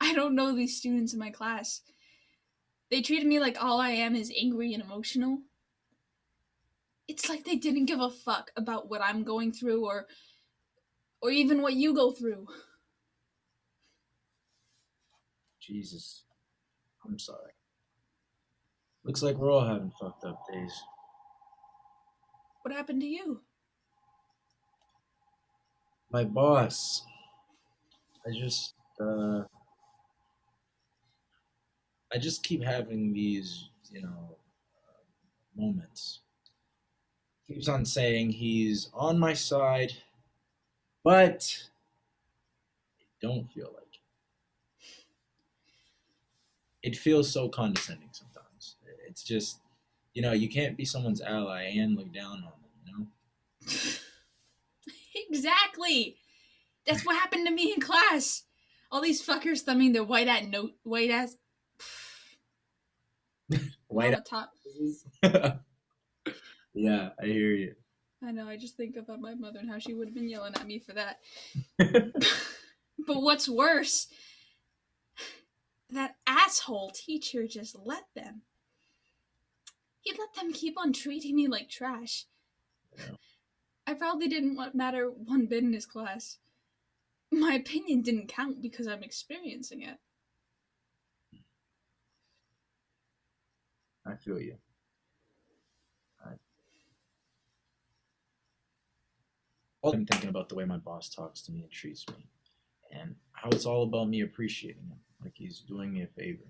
I don't know these students in my class. They treated me like all I am is angry and emotional. It's like they didn't give a fuck about what I'm going through or even what you go through. Jesus. I'm sorry. Looks like we're all having fucked up days. What happened to you? My boss. I just uh I just keep having these, moments. Keeps on saying he's on my side, but don't feel like it. It feels so condescending sometimes. It's just, you can't be someone's ally and look down on them. Exactly. That's what happened to me in class. All these fuckers thumbing their white ass. White Mama top. Yeah, I hear you. I know. I just think about my mother and how she would have been yelling at me for that. But what's worse, that asshole teacher just let them. He let them keep on treating me like trash. Yeah. I probably didn't matter one bit in his class. My opinion didn't count because I'm experiencing it. I feel you. I'm thinking about the way my boss talks to me and treats me, and how it's all about me appreciating him, like he's doing me a favor.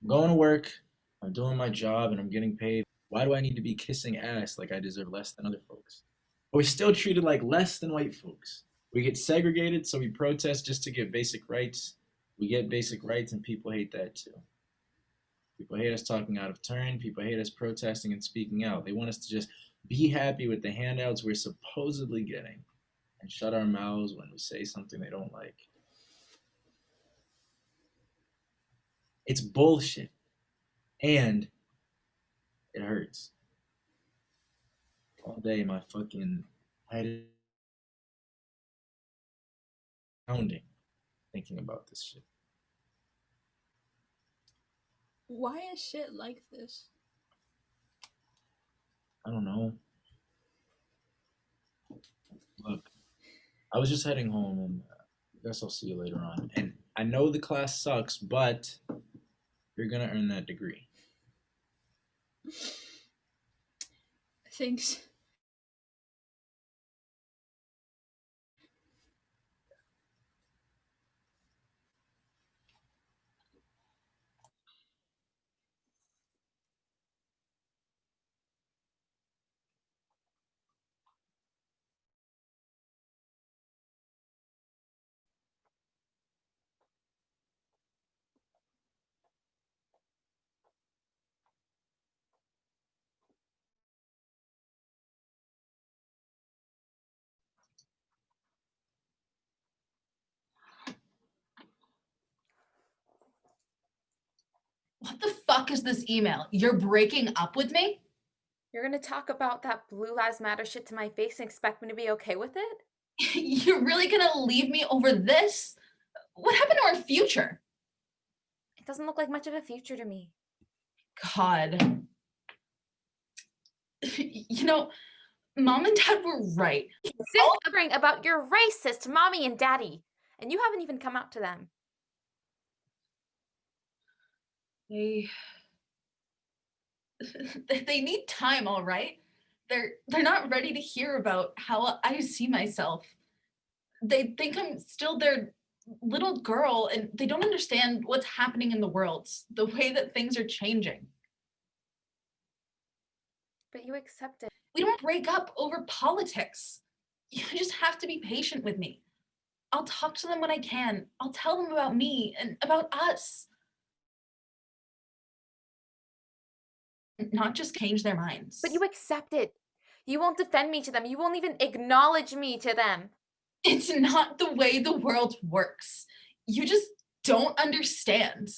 I'm going to work, I'm doing my job, and I'm getting paid. Why do I need to be kissing ass like I deserve less than other folks? But we're still treated like less than white folks. We get segregated, so we protest just to get basic rights. We get basic rights, and people hate that too. People hate us talking out of turn. People hate us protesting and speaking out. They want us to just be happy with the handouts we're supposedly getting and shut our mouths when we say something they don't like. It's bullshit. And it hurts. All day my fucking head is pounding thinking about this shit. Why is shit like this? I don't know. Look, I was just heading home and I guess I'll see you later on. And I know the class sucks, but you're gonna earn that degree. Thanks. fuck is this email? You're breaking up with me? You're gonna talk about that Blue Lives Matter shit to my face and expect me to be okay with it? You're really gonna leave me over this? What happened to our future? It doesn't look like much of a future to me. God. You know, Mom and Dad were right. Sick of hearing about your racist mommy and daddy, and you haven't even come out to them. They need time, all right? They're not ready to hear about how I see myself. They think I'm still their little girl and they don't understand what's happening in the world, the way that things are changing. But you accept it. We don't break up over politics. You just have to be patient with me. I'll talk to them when I can. I'll tell them about me and about us. Not just change their minds. But you accept it. You won't defend me to them. You won't even acknowledge me to them. It's not the way the world works. You just don't understand.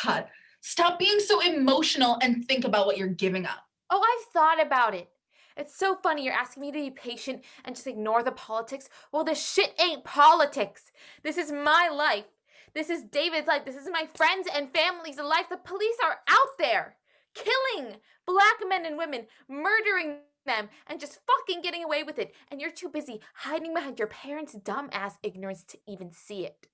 God, stop being so emotional and think about what you're giving up. Oh, I've thought about it. It's so funny you're asking me to be patient and just ignore the politics. Well, this shit ain't politics. This is my life. This is David's life. This is my friends and family's life. The police are out there killing black men and women, murdering them, and just fucking getting away with it. And you're too busy hiding behind your parents' dumbass ignorance to even see it.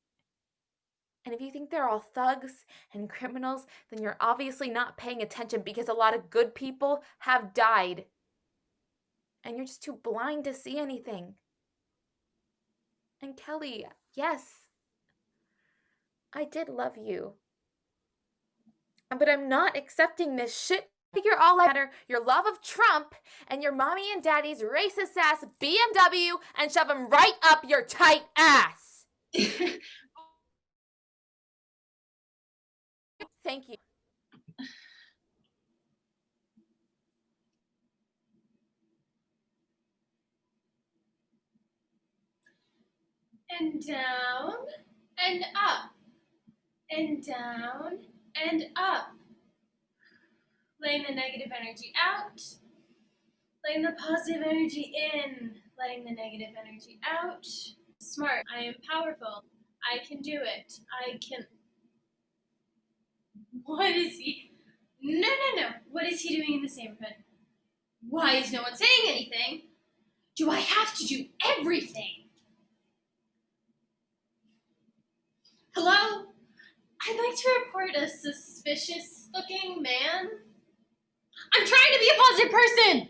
And if you think they're all thugs and criminals, then you're obviously not paying attention because a lot of good people have died. And you're just too blind to see anything. And Kelly, yes, I did love you. But I'm not accepting this shit. You're all matter your love of Trump and your mommy and daddy's racist ass BMW and shove them right up your tight ass. Thank you. And down, and up, and down, and up. Letting the negative energy out, letting the positive energy in, letting the negative energy out. Smart, I am powerful, I can do it, I can. What is he? No. What is he doing in this neighborhood? Why is no one saying anything? Do I have to do everything? Hello? I'd like to report a suspicious looking man. I'm trying to be a positive person!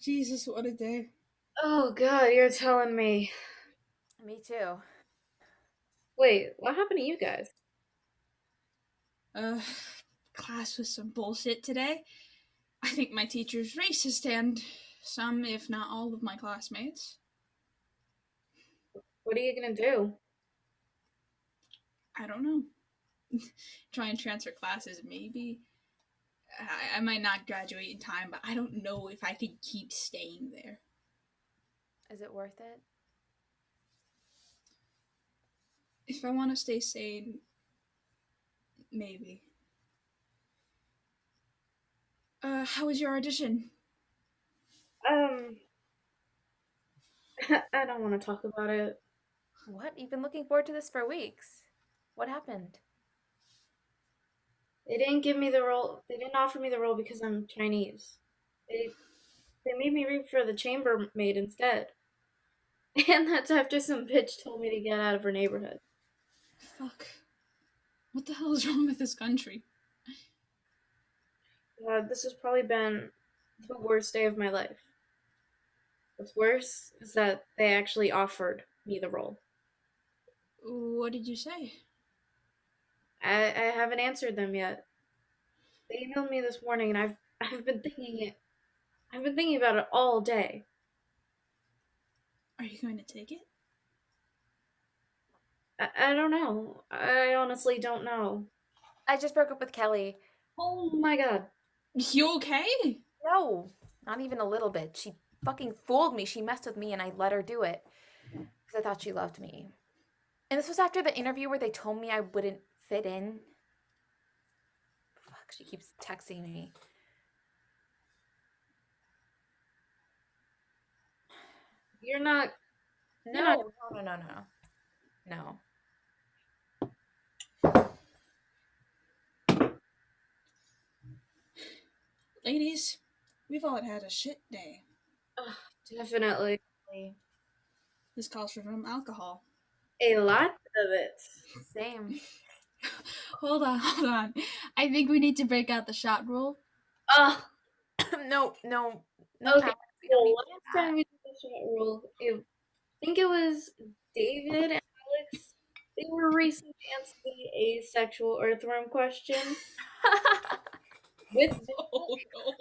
Jesus, what a day. Oh god, you're telling me. Me too. Wait, what happened to you guys? Class was some bullshit today. I think my teacher's racist and some, if not all, of my classmates. What are you gonna do? I don't know. Try and transfer classes, maybe. I might not graduate in time, but I don't know if I could keep staying there. Is it worth it? If I want to stay sane, maybe. How was your audition? I don't want to talk about it. What? You've been looking forward to this for weeks. What happened? They didn't give me the role. They didn't offer me the role because I'm Chinese. They made me read for the chambermaid instead. And that's after some bitch told me to get out of her neighborhood. Fuck. What the hell is wrong with this country? This has probably been the worst day of my life. What's worse is that they actually offered me the role. What did you say? I haven't answered them yet. They emailed me this morning, and I've been thinking about it all day. Are you going to take it? I don't know. I honestly don't know. I just broke up with Kelly. Oh my god. You okay? No, not even a little bit. She fucking fooled me. She messed with me and I let her do it because I thought she loved me. And this was after the interview where they told me I wouldn't fit in. Fuck, she keeps texting me. You're not. No. No. Ladies, we've all had a shit day. Definitely. This calls for some alcohol. A lot of it. Same. Hold on. I think we need to break out the shot rule. No. Okay. Alex, we The don't need last time we did the shot rule, I think it was David and Alex. They were racing to answer the asexual earthworm question. With Oh no.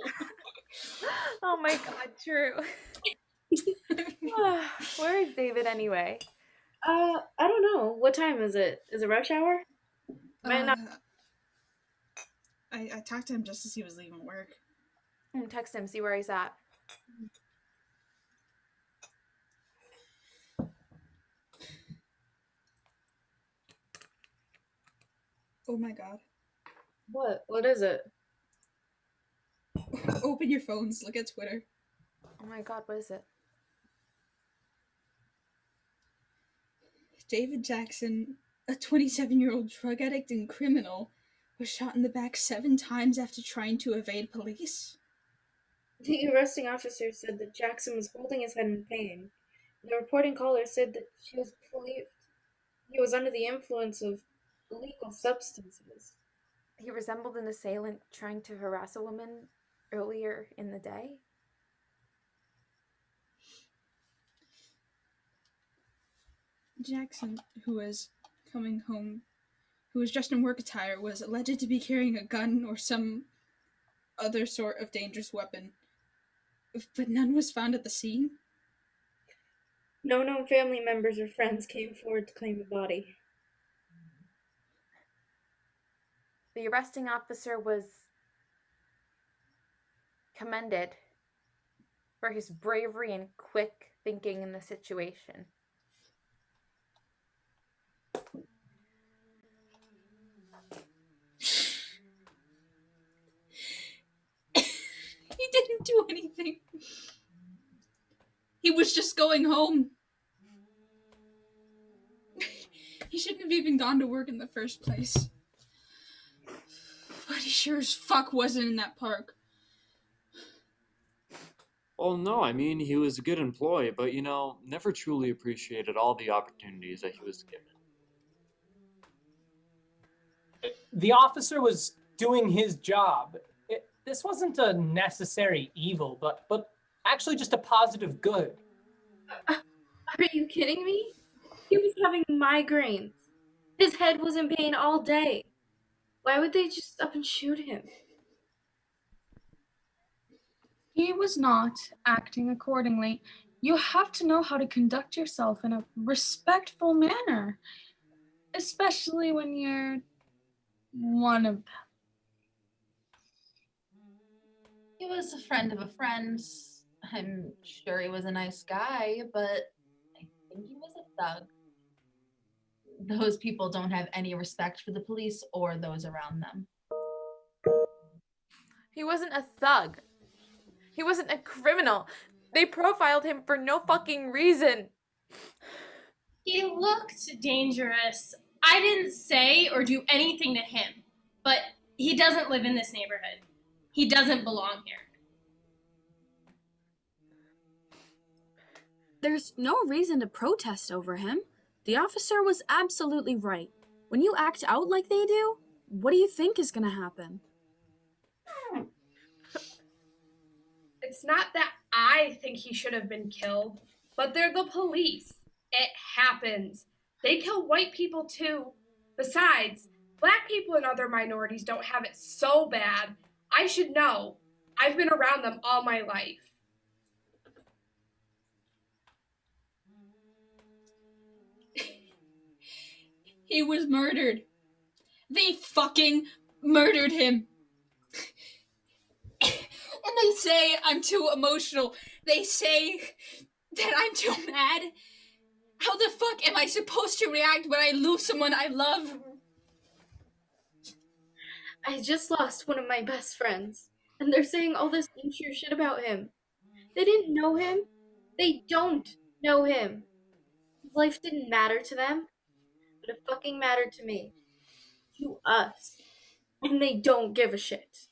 Oh my god, true. Where is David anyway? I don't know. What time is it? Is it rush hour? Might not. I talked to him just as he was leaving work. Text him, see where he's at. Oh my god. What? What is it? Open your phones, look at Twitter. Oh my god, what is it? David Jackson, a 27-year-old drug addict and criminal, was shot in the back 7 times after trying to evade police. The arresting officer said that Jackson was holding his head in pain. The reporting caller said that she was believed he was under the influence of illegal substances. He resembled an assailant trying to harass a woman earlier in the day. Jackson, who was coming home, who was dressed in work attire, was alleged to be carrying a gun or some other sort of dangerous weapon, but none was found at the scene. No known family members or friends came forward to claim the body. The arresting officer was commended for his bravery and quick thinking in the situation. He didn't do anything. He was just going home. He shouldn't have even gone to work in the first place. But he sure as fuck wasn't in that park. Well, no, I mean, he was a good employee, but, never truly appreciated all the opportunities that he was given. The officer was doing his job. This wasn't a necessary evil, but actually just a positive good. Are you kidding me? He was having migraines. His head was in pain all day. Why would they just up and shoot him? He was not acting accordingly. You have to know how to conduct yourself in a respectful manner, especially when you're one of them. He was a friend of a friend. I'm sure he was a nice guy, but I think he was a thug. Those people don't have any respect for the police or those around them. He wasn't a thug. He wasn't a criminal. They profiled him for no fucking reason. He looked dangerous. I didn't say or do anything to him, but he doesn't live in this neighborhood. He doesn't belong here. There's no reason to protest over him. The officer was absolutely right. When you act out like they do, what do you think is going to happen? It's not that I think he should have been killed, but they're the police. It happens. They kill white people too. Besides, black people and other minorities don't have it so bad. I should know. I've been around them all my life. He was murdered. They fucking murdered him. And they say I'm too emotional. They say that I'm too mad. How the fuck am I supposed to react when I lose someone I love? I just lost one of my best friends, and they're saying all this untrue shit about him. They didn't know him. They don't know him. His life didn't matter to them, but it fucking mattered to me. To us. And they don't give a shit.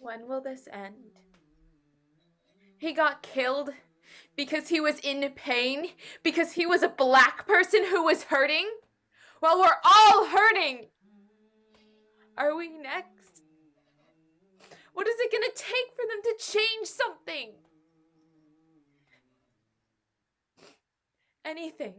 When will this end? He got killed because he was in pain, because he was a black person who was hurting? Well, we're all hurting. Are we next? What is it gonna take for them to change something? Anything.